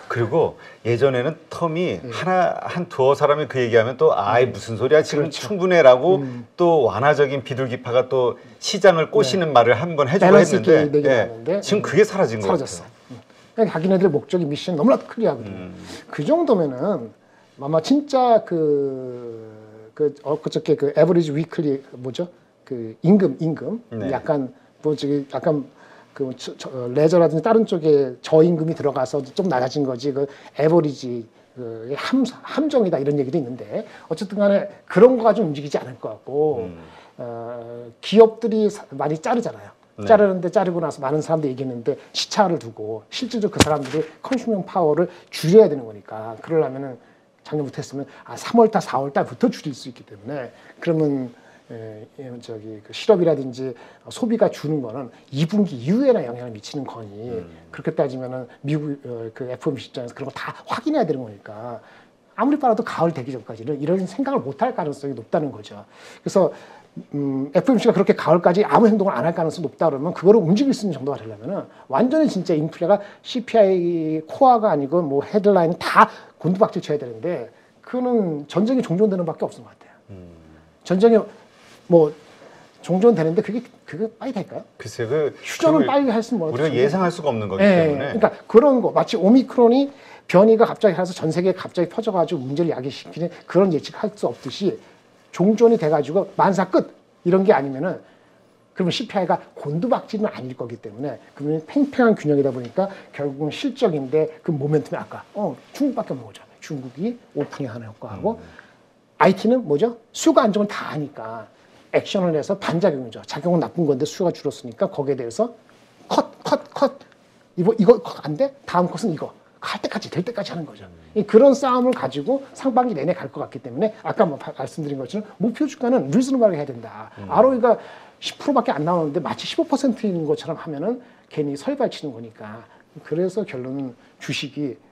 그리고 예전에는 텀이 한 두어 사람이 그 얘기하면 또 아이 무슨 소리야 지금 그렇죠. 충분해라고 또 완화적인 비둘기파가 또 시장을 꼬시는 말을 한 번 해주고 밸런스 했는데 있게 얘기를 하는데 지금 그게 사라진 거 사라졌어. 같아요. 그러니까 자기네들 목적이 미션 너무나 클리어하거든. 그 정도면은 아마 진짜 그저께 그 에버리지 위클리 뭐죠? 그 임금 네. 약간 뭐 저기 약간 그 레저라든지 다른 쪽에 저임금이 들어가서 좀 낮아진 거지 그 에버리지 그 함정이다 이런 얘기도 있는데 어쨌든 간에 그런 거 가지고 움직이지 않을 것 같고 기업들이 많이 자르잖아요. 네. 자르는데 자르고 나서 많은 사람들이 얘기했는데 시차를 두고 실질적으로 그 사람들이 컨슈밍 파워를 줄여야 되는 거니까 그러려면은 작년부터 했으면 3월달, 4월달부터 줄일 수 있기 때문에 그러면 저기 그 실업이라든지 소비가 주는 거는 2분기 이후에나 영향을 미치는 거니 그렇게 따지면은 미국 그 FOMC 입장에서 그런 거 다 확인해야 되는 거니까 아무리 빨라도 가을 되기 전까지는 이런 생각을 못 할 가능성이 높다는 거죠. 그래서 FOMC가 그렇게 가을까지 아무 행동을 안 할 가능성이 높다 그러면 그거를 움직일 수 있는 정도가 되려면은 완전히 진짜 인플레가 CPI 코어가 아니고 뭐 헤드라인 다 곤두박질 쳐야 되는데 그거는 전쟁이 종전되는 밖에 없는 것 같아요. 전쟁이 뭐 종전되는데 그게 빨리 될까요? 글쎄 휴전은 빨리 할 수는 우리가 예상할 수가 없는 거기 네, 때문에. 그러니까 그런 거 마치 오미크론이 변이가 갑자기 해서 전 세계에 갑자기 퍼져가지고 문제를 야기시키는 그런 예측할 수 없듯이 종전이 돼가지고 만사 끝 이런 게 아니면은 그러면 CPI가 곤두박질은 아닐 거기 때문에 그러면 팽팽한 균형이다 보니까 결국은 실적인데 그 모멘텀이 아까 중국밖에 없는 거잖아요. 중국이 오프닝 하는 효과하고 IT는 뭐죠? 수요가 안정을 다 하니까 액션을 내서 반작용이죠. 작용은 나쁜 건데 수요가 줄었으니까 거기에 대해서 컷 이거 안 돼? 다음 컷은 이거 갈 때까지 될 때까지 하는 거죠. 그런 싸움을 가지고 상반기 내내 갈 것 같기 때문에 아까 뭐 말씀드린 것처럼 목표 주가는 리즈너블하게 해야 된다. ROE가 10%밖에 안 나오는데 마치 15%인 것처럼 하면은 괜히 설발치는 거니까. 그래서 결론은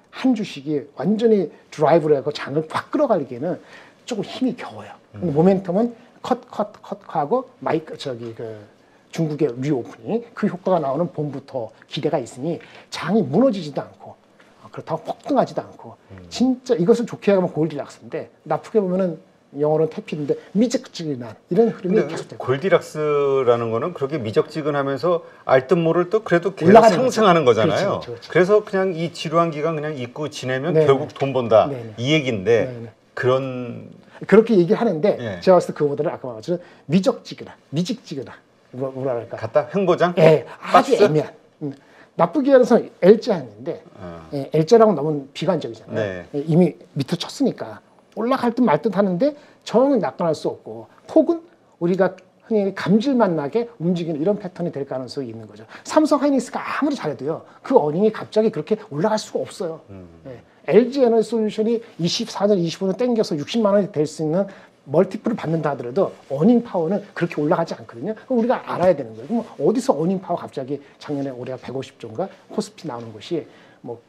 한 주식이 완전히 드라이브를 하고 장을 확 끌어가기에는 조금 힘이 겨워요. 근데 모멘텀은 컷하고 중국의 리오프닝 그 효과가 나오는 봄부터 기대가 있으니 장이 무너지지도 않고 그렇다고 폭등하지도 않고 진짜 이것을 좋게 하면 골디락스인데 나쁘게 보면은 영어로는 태피인데 미적지근한 이런 흐름이 계속 되고 골디락스라는 거는 그렇게 미적지근하면서 알듯 모를 듯 그래도 계속 올라가는 상승하는 거잖아요. 그렇죠. 그래서 그냥 이 지루한 기간 그냥 잊고 지내면 네네. 결국 돈 번다 네네. 이 얘기인데 네네. 그렇게 얘기를 하는데 예. 제가 봤을 때 그거보다는 아까 말한 것처럼 미직지근한 뭐라 그럴까? 갖다 횡보장? 예, 아주 박스? 애매한. 나쁘게 해서 L자였는데 L자랑은 너무 비관적이잖아요. 네. 이미 밑으로 쳤으니까 올라갈 듯 말 듯 하는데 저는 낙관할 수 없고 폭은 우리가 흔히 감질만 나게 움직이는 이런 패턴이 될 가능성이 있는 거죠. 삼성 하이닉스가 아무리 잘해도요. 그 어닝이 갑자기 그렇게 올라갈 수가 없어요. 예. LG 에너지 솔루션이 24년, 25년 땡겨서 60만 원이 될 수 있는 멀티플을 받는다 하더라도 어닝 파워는 그렇게 올라가지 않거든요. 그럼 우리가 알아야 되는 거예요. 그럼 어디서 어닝 파워 갑자기 작년에 올해가 150조인가 코스피 나오는 것이 뭐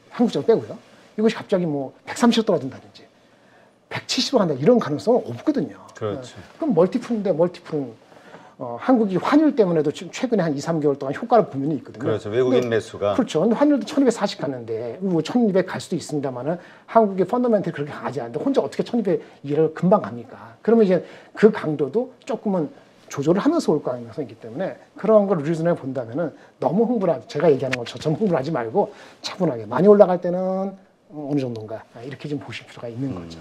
한국전 빼고요. 이것이 갑자기 뭐 130조 떨어진다든지 170로 간다 이런 가능성은 없거든요. 그렇죠. 그럼 멀티플인데 멀티플은 한국이 환율 때문에도 지금 최근에 한 2, 3개월 동안 효과를 보면 있거든요. 그렇죠. 외국인 매수가. 그렇죠. 근데 환율도 1240 갔는데, 뭐 1200 갈 수도 있습니다만은 한국의 펀더멘털이 그렇게 가지 않는데 혼자 어떻게 1200 이를 금방 갑니까? 그러면 이제 그 강도도 조금은 조절을 하면서 올 가능성이 있기 때문에 그런 걸 리즈너에 본다면은 너무 흥분하지, 제가 얘기하는 것처럼 흥분하지 말고 차분하게 많이 올라갈 때는 어느 정도인가 이렇게 좀 보실 필요가 있는 거죠.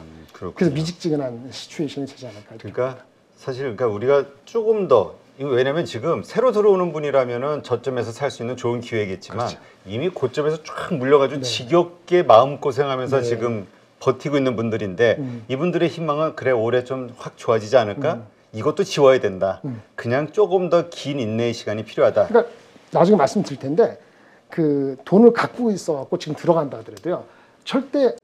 그래서 미직지근한 시츄에이션이 되지 않을까. 그러니까 사실 그러니까 우리가 조금 더 왜냐면 지금 새로 들어오는 분이라면은 저점에서 살 수 있는 좋은 기회겠지만 그렇죠. 이미 고점에서 쫙 물려가지고 네. 지겹게 마음 고생하면서 네. 지금 버티고 있는 분들인데 이분들의 희망은 그래 올해 좀 확 좋아지지 않을까? 이것도 지워야 된다. 그냥 조금 더 긴 인내의 시간이 필요하다. 그러니까 나중에 말씀드릴 텐데 그 돈을 갖고 있어갖고 지금 들어간다 하더라도요. 절대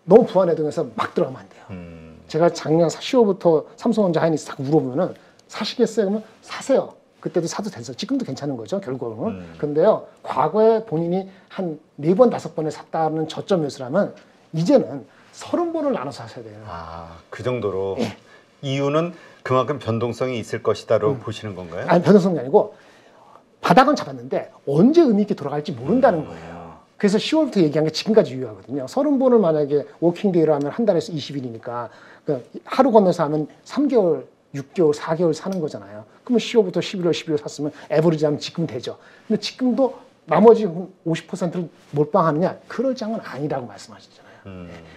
너무 불안해등해서 막 들어가면 안 돼요. 제가 작년 10월부터 삼성전자 하이닉스 딱 물어보면은 사시겠어요? 그러면 사세요. 그때도 사도 돼서 지금도 괜찮은 거죠, 결국은. 근데요, 과거에 본인이 한 4번, 5번에 샀다는 저점 매수라면 이제는 30번을 나눠서 하셔야 돼요. 아, 그 정도로. 이유는 그만큼 변동성이 있을 것이다로 보시는 건가요? 아니, 변동성이 아니고 바닥은 잡았는데 언제 의미 있게 돌아갈지 모른다는 거예요. 그래서 10월부터 얘기한 게 지금까지 유효하거든요. 30번을 만약에 워킹데이로 하면 한 달에서 20일이니까 하루 건너서 하면 3개월, 6개월, 4개월 사는 거잖아요. 그러면 10월부터 11월, 12월 샀으면 에버리지 하면 지금 되죠. 근데 지금도 나머지 50%를 몰빵하느냐? 그럴 장은 아니라고 말씀하셨잖아요.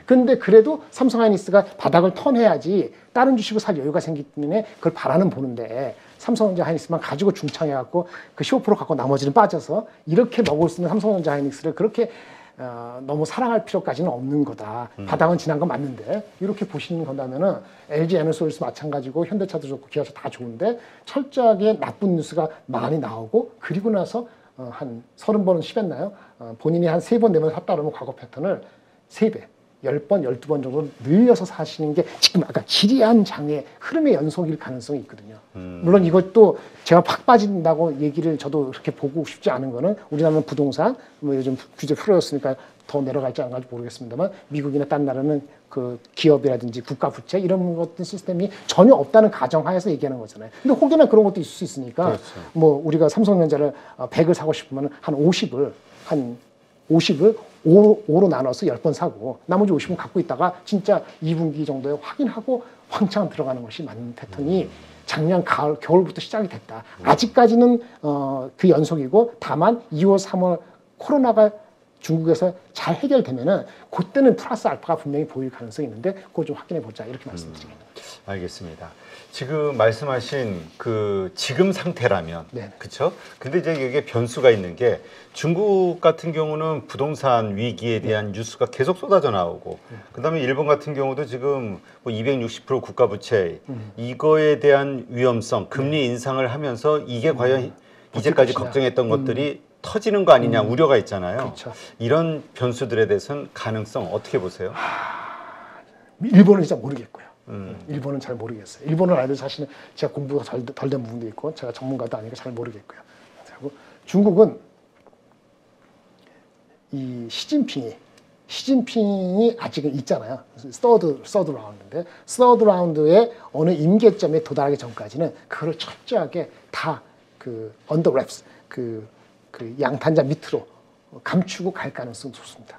그런데 그래도 삼성하이닉스가 바닥을 턴해야지 다른 주식을 살 여유가 생기기 때문에 그걸 바라는 보는데 삼성전자 하이닉스만 가지고 중창해갖고 그 15% 갖고 나머지는 빠져서 이렇게 먹을 수 있는 삼성전자 하이닉스를 그렇게 너무 사랑할 필요까지는 없는 거다. 바닥은 지난 건 맞는데 이렇게 보시는 건다면은 LG 에너솔스 마찬가지고 현대차도 좋고 기아차 다 좋은데 철저하게 나쁜 뉴스가 많이 나오고 그리고 나서 한 30번은 심했나요? 본인이 한 3번, 4번 샀다 그러면 과거 패턴을 3배, 10번, 12번 정도 늘려서 사시는 게 지금 아까 지리한 장의 흐름의 연속일 가능성이 있거든요. 물론 이것도 제가 팍 빠진다고 얘기를 저도 그렇게 보고 싶지 않은 거는 우리나라는 부동산, 뭐 요즘 규제 풀어졌으니까 더 내려갈지 안 갈지 모르겠습니다만 미국이나 다른 나라는 그 기업이라든지 국가 부채 이런 것들 시스템이 전혀 없다는 가정하에서 얘기하는 거잖아요. 근데 혹여나 그런 것도 있을 수 있으니까 그렇죠. 뭐 우리가 삼성전자를 100을 사고 싶으면 한 50을 5로 나눠서 10번 사고 나머지 50은 갖고 있다가 진짜 2분기 정도에 확인하고 황창 들어가는 것이 맞는 패턴이 작년 겨울부터 시작이 됐다. 아직까지는 그 연속이고 다만 2월, 3월 코로나가 중국에서 잘 해결되면은 그때는 플러스 알파가 분명히 보일 가능성이 있는데 그거 좀 확인해 보자 이렇게 말씀드립니다. 알겠습니다. 지금 말씀하신 그 지금 상태라면 네. 그렇죠? 근데 이제 여기에 변수가 있는 게 중국 같은 경우는 부동산 위기에 대한 뉴스가 계속 쏟아져 나오고 그다음에 일본 같은 경우도 지금 뭐 260% 국가 부채 이거에 대한 위험성, 금리 인상을 하면서 이게 과연 이제까지 것이냐. 걱정했던 것들이 터지는 거 아니냐 우려가 있잖아요. 그렇죠. 이런 변수들에 대해서는 가능성 어떻게 보세요? 일본은 진짜 모르겠고요. 일본은 잘 모르겠어요. 일본은 알도 사실은 제가 공부가 덜 된 부분도 있고 제가 전문가도 아니니까 잘 모르겠고요. 그리고 중국은 이 시진핑이 아직은 있잖아요. 서드 라운드인데 서드 라운드의 어느 임계점에 도달하기 전까지는 그걸 철저하게 다 그 언더 랩스 그 양탄자 밑으로 감추고 갈 가능성이 높습니다.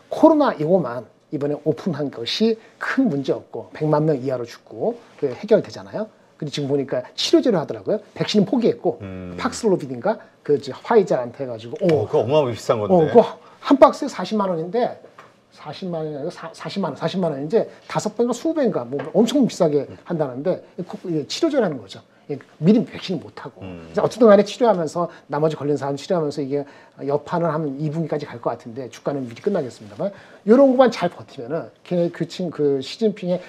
코로나 이거만 이번에 오픈한 것이 큰 문제 없고 100만 명 이하로 죽고 해결되잖아요. 근데 지금 보니까 치료제를 하더라고요. 백신은 포기했고 팍슬로비드인가 그 화이자한테 해가지고 그거 어마어마하게 비싼 건데. 그거 한 박스에 40만 원인데 40만 원이 아니고 40만 원인데 5배인가 20배인가 뭐 엄청 비싸게 한다는데 치료제라는 거죠. 미리 백신을 못 하고 어쨌든 간에 치료하면서 나머지 걸린 사람 치료하면서 이게 여파는 하면 2분기까지 갈 것 같은데 주가는 미리 끝나겠습니다만 이런 것만 잘 버티면은 그 시진핑의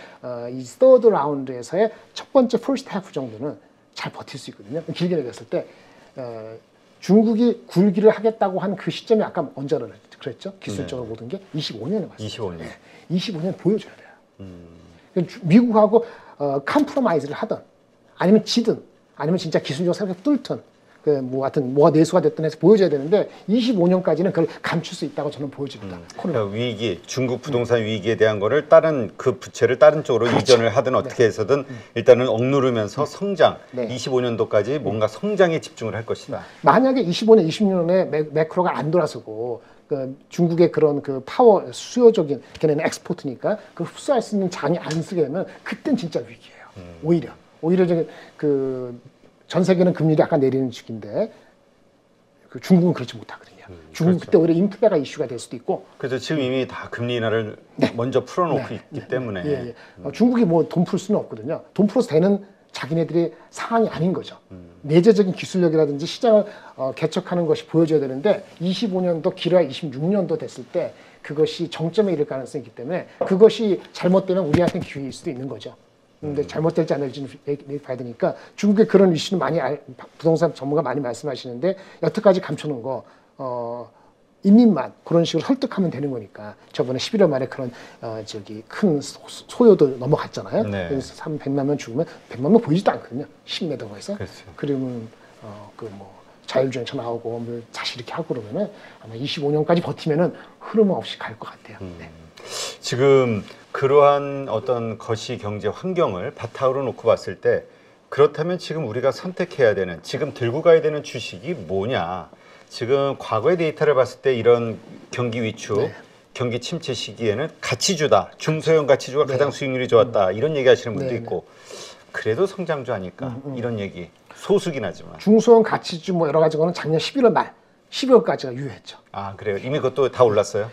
이 서드 라운드에서의 첫 번째 퍼스트 하프 정도는 잘 버틸 수 있거든요. 길게 얘기했을 때 중국이 굴기를 하겠다고 한 그 시점이 아까 언제 그랬죠? 기술적으로 모든 게 25년에 왔어요. 25년. 25년 보여줘야 돼요. 미국하고 컴프로마이즈를 하던 아니면 지든 아니면 진짜 기술적 새롭게 뚫든 뭐 하여튼 뭐가 내수가 됐든 해서 보여줘야 되는데 25년까지는 그걸 감출 수 있다고 저는 보여집니다. 그러니까 위기, 중국 부동산 위기에 대한 거를 다른 그 부채를 다른 쪽으로 그렇죠. 이전을 하든 어떻게 해서든 일단은 억누르면서 성장, 네. 25년도까지 뭔가 성장에 집중을 할 것이다. 만약에 25년, 26년에 매크로가 안 돌아서고 중국의 그런 그 파워 수요적인 걔네는 엑스포트니까 그 흡수할 수 있는 장이 안 쓰게 되면 그땐 진짜 위기예요. 오히려 오히려 전 세계는 금리를 약간 내리는 시기인데 그 중국은 그렇지 못하거든요. 중국 그렇죠. 그때 오히려 인플레가 이슈가 될 수도 있고. 그래서 지금 이미 다 금리 인하를 먼저 풀어놓고 있기 때문에 예. 중국이 뭐 돈 풀 수는 없거든요. 돈 풀어서 되는 자기네들의 상황이 아닌 거죠. 내재적인 기술력이라든지 시장을 개척하는 것이 보여줘야 되는데 25년도 길어야 26년도 됐을 때 그것이 정점에 이를 가능성이 있기 때문에 그것이 잘못되면 우리한테는 기회일 수도 있는 거죠. 근데 잘못될지 안 될지는 봐야 되니까 중국의 그런 이슈는 많이 부동산 전문가 많이 말씀하시는데 여태까지 감춰놓은 거 인민만 그런 식으로 설득하면 되는 거니까 저번에 11월 말에 그런 큰 소요도 넘어갔잖아요. 네. 그래서 100만 명 죽으면 100만 명 보이지도 않거든요. 10m에서. 그렇죠. 그러면 자율주행차 나오고 뭐 다시 이렇게 하고 그러면은 아마 25년까지 버티면은 흐름 없이 갈 것 같아요. 네. 지금 그러한 어떤 거시 경제 환경을 바탕으로 놓고 봤을 때 그렇다면 지금 우리가 선택해야 되는 지금 들고 가야 되는 주식이 뭐냐? 지금 과거의 데이터를 봤을 때 이런 경기 위축, 경기 침체 시기에는 가치주다, 중소형 가치주가 가장 수익률이 좋았다 이런 얘기하시는 분도 있고 그래도 성장주 아닐까 이런 얘기 소수긴 하지만 중소형 가치주 뭐 여러 가지 거는 작년 11월 말 12월까지가 유효했죠. 아 그래요? 이미 그것도 다 올랐어요?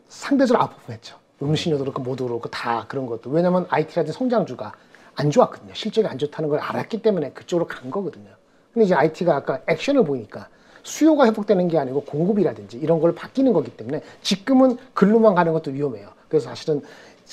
상대적으로 아웃퍼폼했죠. 음식료도 그렇고 모두 그렇고 다 그런 것도. 왜냐하면 IT라든지 성장주가 안 좋았거든요. 실적이 안 좋다는 걸 알았기 때문에 그쪽으로 간 거거든요. 근데 이제 IT가 아까 액션을 보니까 수요가 회복되는 게 아니고 공급이라든지 이런 걸 바뀌는 거기 때문에 지금은 글로만 가는 것도 위험해요. 그래서 사실은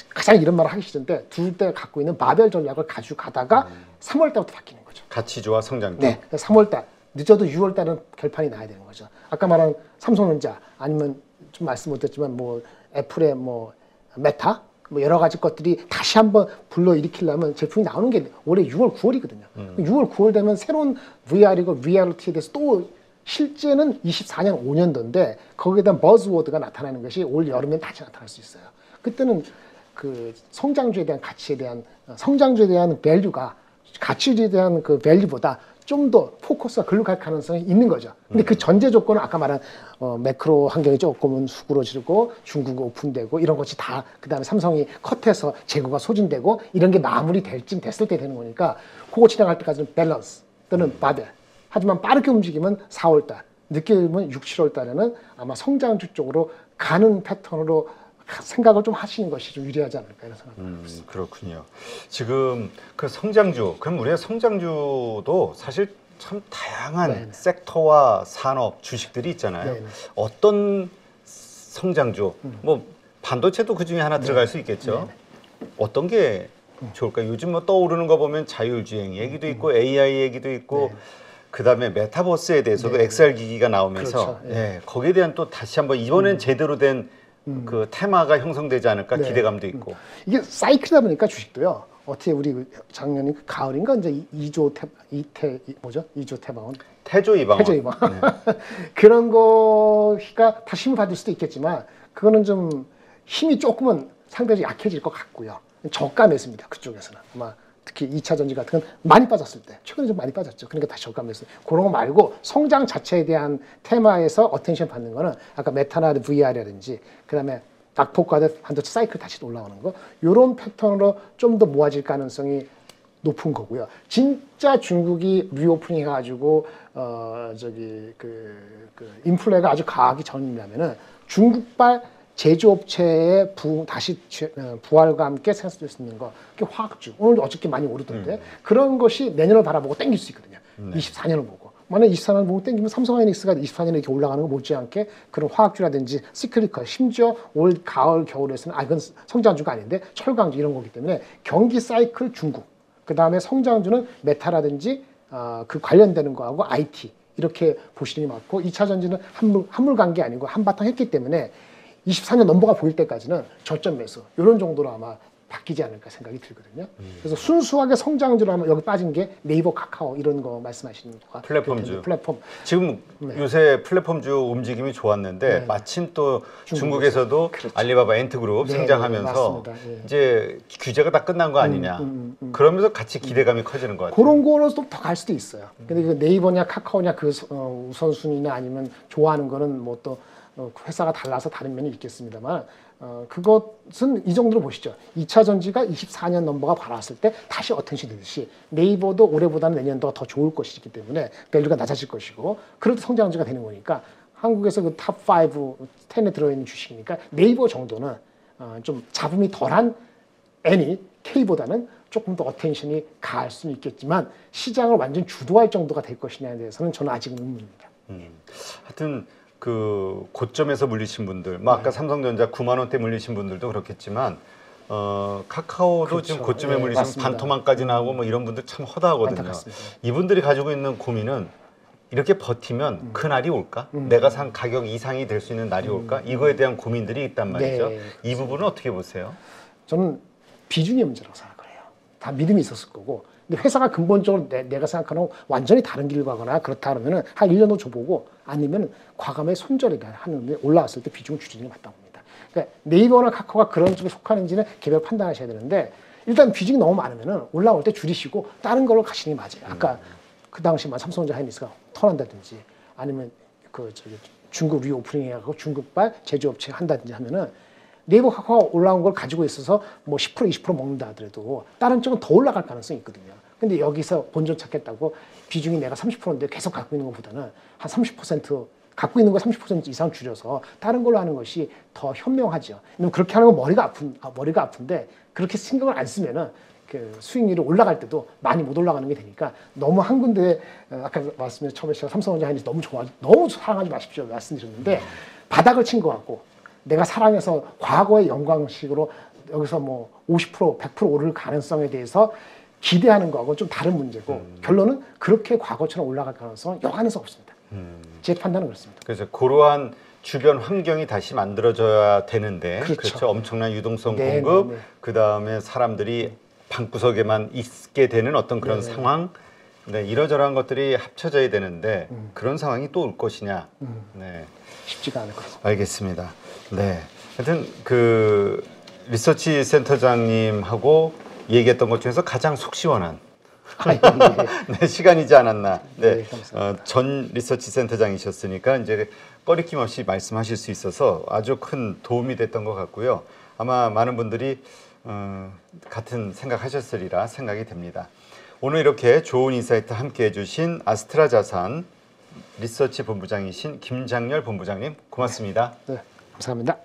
가장 이런 말을 하기 싫은데 둘 때 갖고 있는 마벨 전략을 가지고 가다가 3월 달부터 바뀌는 거죠. 가치주와 성장주. 네, 3월 달 늦어도 6월 달은 결판이 나야 되는 거죠. 아까 말한 삼성전자 아니면 좀 말씀 못했지만 뭐 애플의 뭐 메타 뭐 여러 가지 것들이 다시 한번 불러일으키려면 제품이 나오는 게 올해 6월 9월이거든요. 6월 9월 되면 새로운 VR이고 리얼리티에 대해서 또 실제는 24년 5년도인데 거기에 대한 버즈워드가 나타나는 것이 올 여름에 다시 나타날 수 있어요. 그때는 그 성장주에 대한 가치에 대한 성장주에 대한 밸류가 가치에 대한 그 밸류보다 좀 더 포커스가 글로 갈 가능성이 있는 거죠. 근데 그 전제 조건은 아까 말한 매크로 환경이 조금은 수그러지고 중국이 오픈되고 이런 것이 다 그다음에 삼성이 컷해서 재고가 소진되고 이런 게 마무리될 쯤 됐을 때 되는 거니까 그거 지나갈 때까지는 밸런스 또는 바벨. 하지만 빠르게 움직이면 4월 달, 늦게 되면 6, 7월 달에는 아마 성장주 쪽으로 가는 패턴으로 생각을 좀 하시는 것이 좀 유리하지 않을까 이런 생각을 합니다. 그렇군요. 지금 그 성장주, 그럼 우리가 성장주도 사실 참 다양한 섹터와 산업 주식들이 있잖아요. 네네. 어떤 성장주, 뭐 반도체도 그 중에 하나 들어갈 수 있겠죠. 어떤 게 좋을까? 요즘 뭐 떠오르는 거 보면 자율주행 얘기도 있고 AI 얘기도 있고. 그다음에 메타버스에 대해서도 XR 기기가 나오면서 그렇죠. 거기에 대한 또 다시 한번 이번엔 제대로 된 그 테마가 형성되지 않을까 기대감도 있고. 이게 사이클이다 보니까 주식도요. 어떻게 우리 작년에 가을인가 이제 2조 태방원 태조 이방원. 태조 이방원 그런 거가 다시 힘을 받을 수도 있겠지만 그거는 좀 힘이 조금은 상대적으로 약해질 것 같고요. 저가 매수입니다. 그쪽에서는 아마. 특히 2차 전지 같은 건 많이 빠졌을 때 최근에 좀 많이 빠졌죠. 그러니까 다시 저감해서 그런 거 말고 성장 자체에 대한 테마에서 어텐션 받는 거는 아까 메타나 VR이라든지 그다음에 낙폭과대 반도체 사이클 다시 올라오는 거 이런 패턴으로 좀 더 모아질 가능성이 높은 거고요. 진짜 중국이 리오프닝 해가지고 인플레가 아주 강하기 전이라면은 중국발 제조업체의 다시 부활과 함께 생산될 수 있는 거, 그게 화학주. 오늘 어저께 많이 오르던데 그런 것이 내년을 바라보고 땡길 수 있거든요. 24년을 보고. 만약 24년을 보고 땡기면 삼성하이닉스가 24년에 이렇게 올라가는 거 못지않게 그런 화학주라든지 시크리컬, 심지어 올 가을 겨울에서는 이건 성장주가 아닌데 철강주 이런 거기 때문에 경기 사이클 중국, 그 다음에 성장주는 메타라든지 그 관련되는 거하고 IT 이렇게 보시는 게 맞고 2차 전지는 한물 간 게 아니고 한바탕 했기 때문에 24년 넘버가 보일 때까지는 저점 매수 이런 정도로 아마 바뀌지 않을까 생각이 들거든요. 그래서 순수하게 성장주로 하면 여기 빠진 게 네이버, 카카오 이런 거 말씀하시는 거가 플랫폼주. 플랫폼. 지금 요새 플랫폼주 움직임이 좋았는데 마침 또 중국에서도 그렇죠. 알리바바 엔트그룹 성장하면서 이제 규제가 다 끝난 거 아니냐. 그러면서 같이 기대감이 커지는 것 같아요. 그런 거로 또 더 갈 수도 있어요. 근데 그 네이버냐 카카오냐 그 우선순위나 아니면 좋아하는 거는 뭐 또 회사가 달라서 다른 면이 있겠습니다만 그것은 이 정도로 보시죠. 2차 전지가 24년 넘버가 바라왔을 때 다시 어텐션이 되듯이 네이버도 올해보다는 내년도가 더 좋을 것이기 때문에 밸류가 낮아질 것이고 그래도 성장주가 되는 거니까 한국에서 그 탑 5, 10에 들어있는 주식이니까 네이버 정도는 좀 잡음이 덜한 애니, K보다는 조금 더 어텐션이 가할 수는 있겠지만 시장을 완전 주도할 정도가 될 것이냐에 대해서는 저는 아직은 의문입니다. 하여튼 그 고점에서 물리신 분들, 뭐 아까 삼성전자 9만 원대 물리신 분들도 그렇겠지만 카카오도 그렇죠. 지금 고점에 네, 물리시면 맞습니다. 반토막까지 나오고 뭐 이런 분들 참 허다하거든요. 안타깝습니다. 이분들이 가지고 있는 고민은 이렇게 버티면 그 날이 올까? 내가 산 가격 이상이 될 수 있는 날이 올까? 이거에 대한 고민들이 있단 말이죠. 네. 이 부분은 어떻게 보세요? 저는 비중의 문제라고 생각을 해요. 다 믿음이 있었을 거고. 근데 회사가 근본적으로 내가 생각하는 완전히 다른 길을 가거나 그렇다 그러면 한 1년 더 줘보고 아니면 과감하게 손절이가 하는데 올라왔을 때 비중을 줄이는 게 맞다고 봅니다. 그러니까 네이버나 카카오가 그런 쪽에 속하는지는 개별 판단하셔야 되는데 일단 비중이 너무 많으면 올라올 때 줄이시고 다른 걸로 가시는 게 맞아요. 아까 그 당시만 삼성전자 하이닉스가 턴한다든지 아니면 중국 리오프닝 해가지고 중국발 제조업체 한다든지 하면은 네이버 카카오가 올라온 걸 가지고 있어서 뭐 10% 20% 먹는다 하더라도 다른 쪽은 더 올라갈 가능성이 있거든요. 근데 여기서 본전 찾겠다고 비중이 내가 30%인데 계속 갖고 있는 것보다는 한 30% 갖고 있는 거 30% 이상 줄여서 다른 걸로 하는 것이 더 현명하죠. 왜냐면 그렇게 하는 건 머리가 아픈데 그렇게 신경을 안 쓰면은 그 수익률이 올라갈 때도 많이 못 올라가는 게 되니까 너무 한 군데 아까 말씀드린 처음에 제가 삼성전자 하이닉스 너무 사랑하지 마십시오 말씀드렸는데 바닥을 친 것 같고 내가 사랑해서 과거의 영광식으로 여기서 뭐 50% 100% 오를 가능성에 대해서 기대하는 거하고 좀 다른 문제고 결론은 그렇게 과거처럼 올라갈 가능성은 여간해서 없습니다. 제 판단은 그렇습니다. 그래서 그러한 주변 환경이 다시 만들어져야 되는데 그렇죠. 엄청난 유동성 네, 공급, 네, 네. 그다음에 사람들이 방구석에만 있게 되는 어떤 그런 네. 상황, 네, 이러저러한 것들이 합쳐져야 되는데 그런 상황이 또 올 것이냐. 네, 쉽지가 않을 것 같습니다. 알겠습니다. 네, 하여튼 그 리서치 센터장님하고 얘기했던 것 중에서 가장 속 시원한 네, 시간이지 않았나. 네, 네, 감사합니다. 전 리서치 센터장이셨으니까 이제 꺼리낌 없이 말씀하실 수 있어서 아주 큰 도움이 됐던 것 같고요. 아마 많은 분들이 같은 생각하셨으리라 생각이 됩니다. 오늘 이렇게 좋은 인사이트 함께 해주신 아스트라자산 리서치 본부장이신 김장렬 본부장님 고맙습니다. 네, 감사합니다.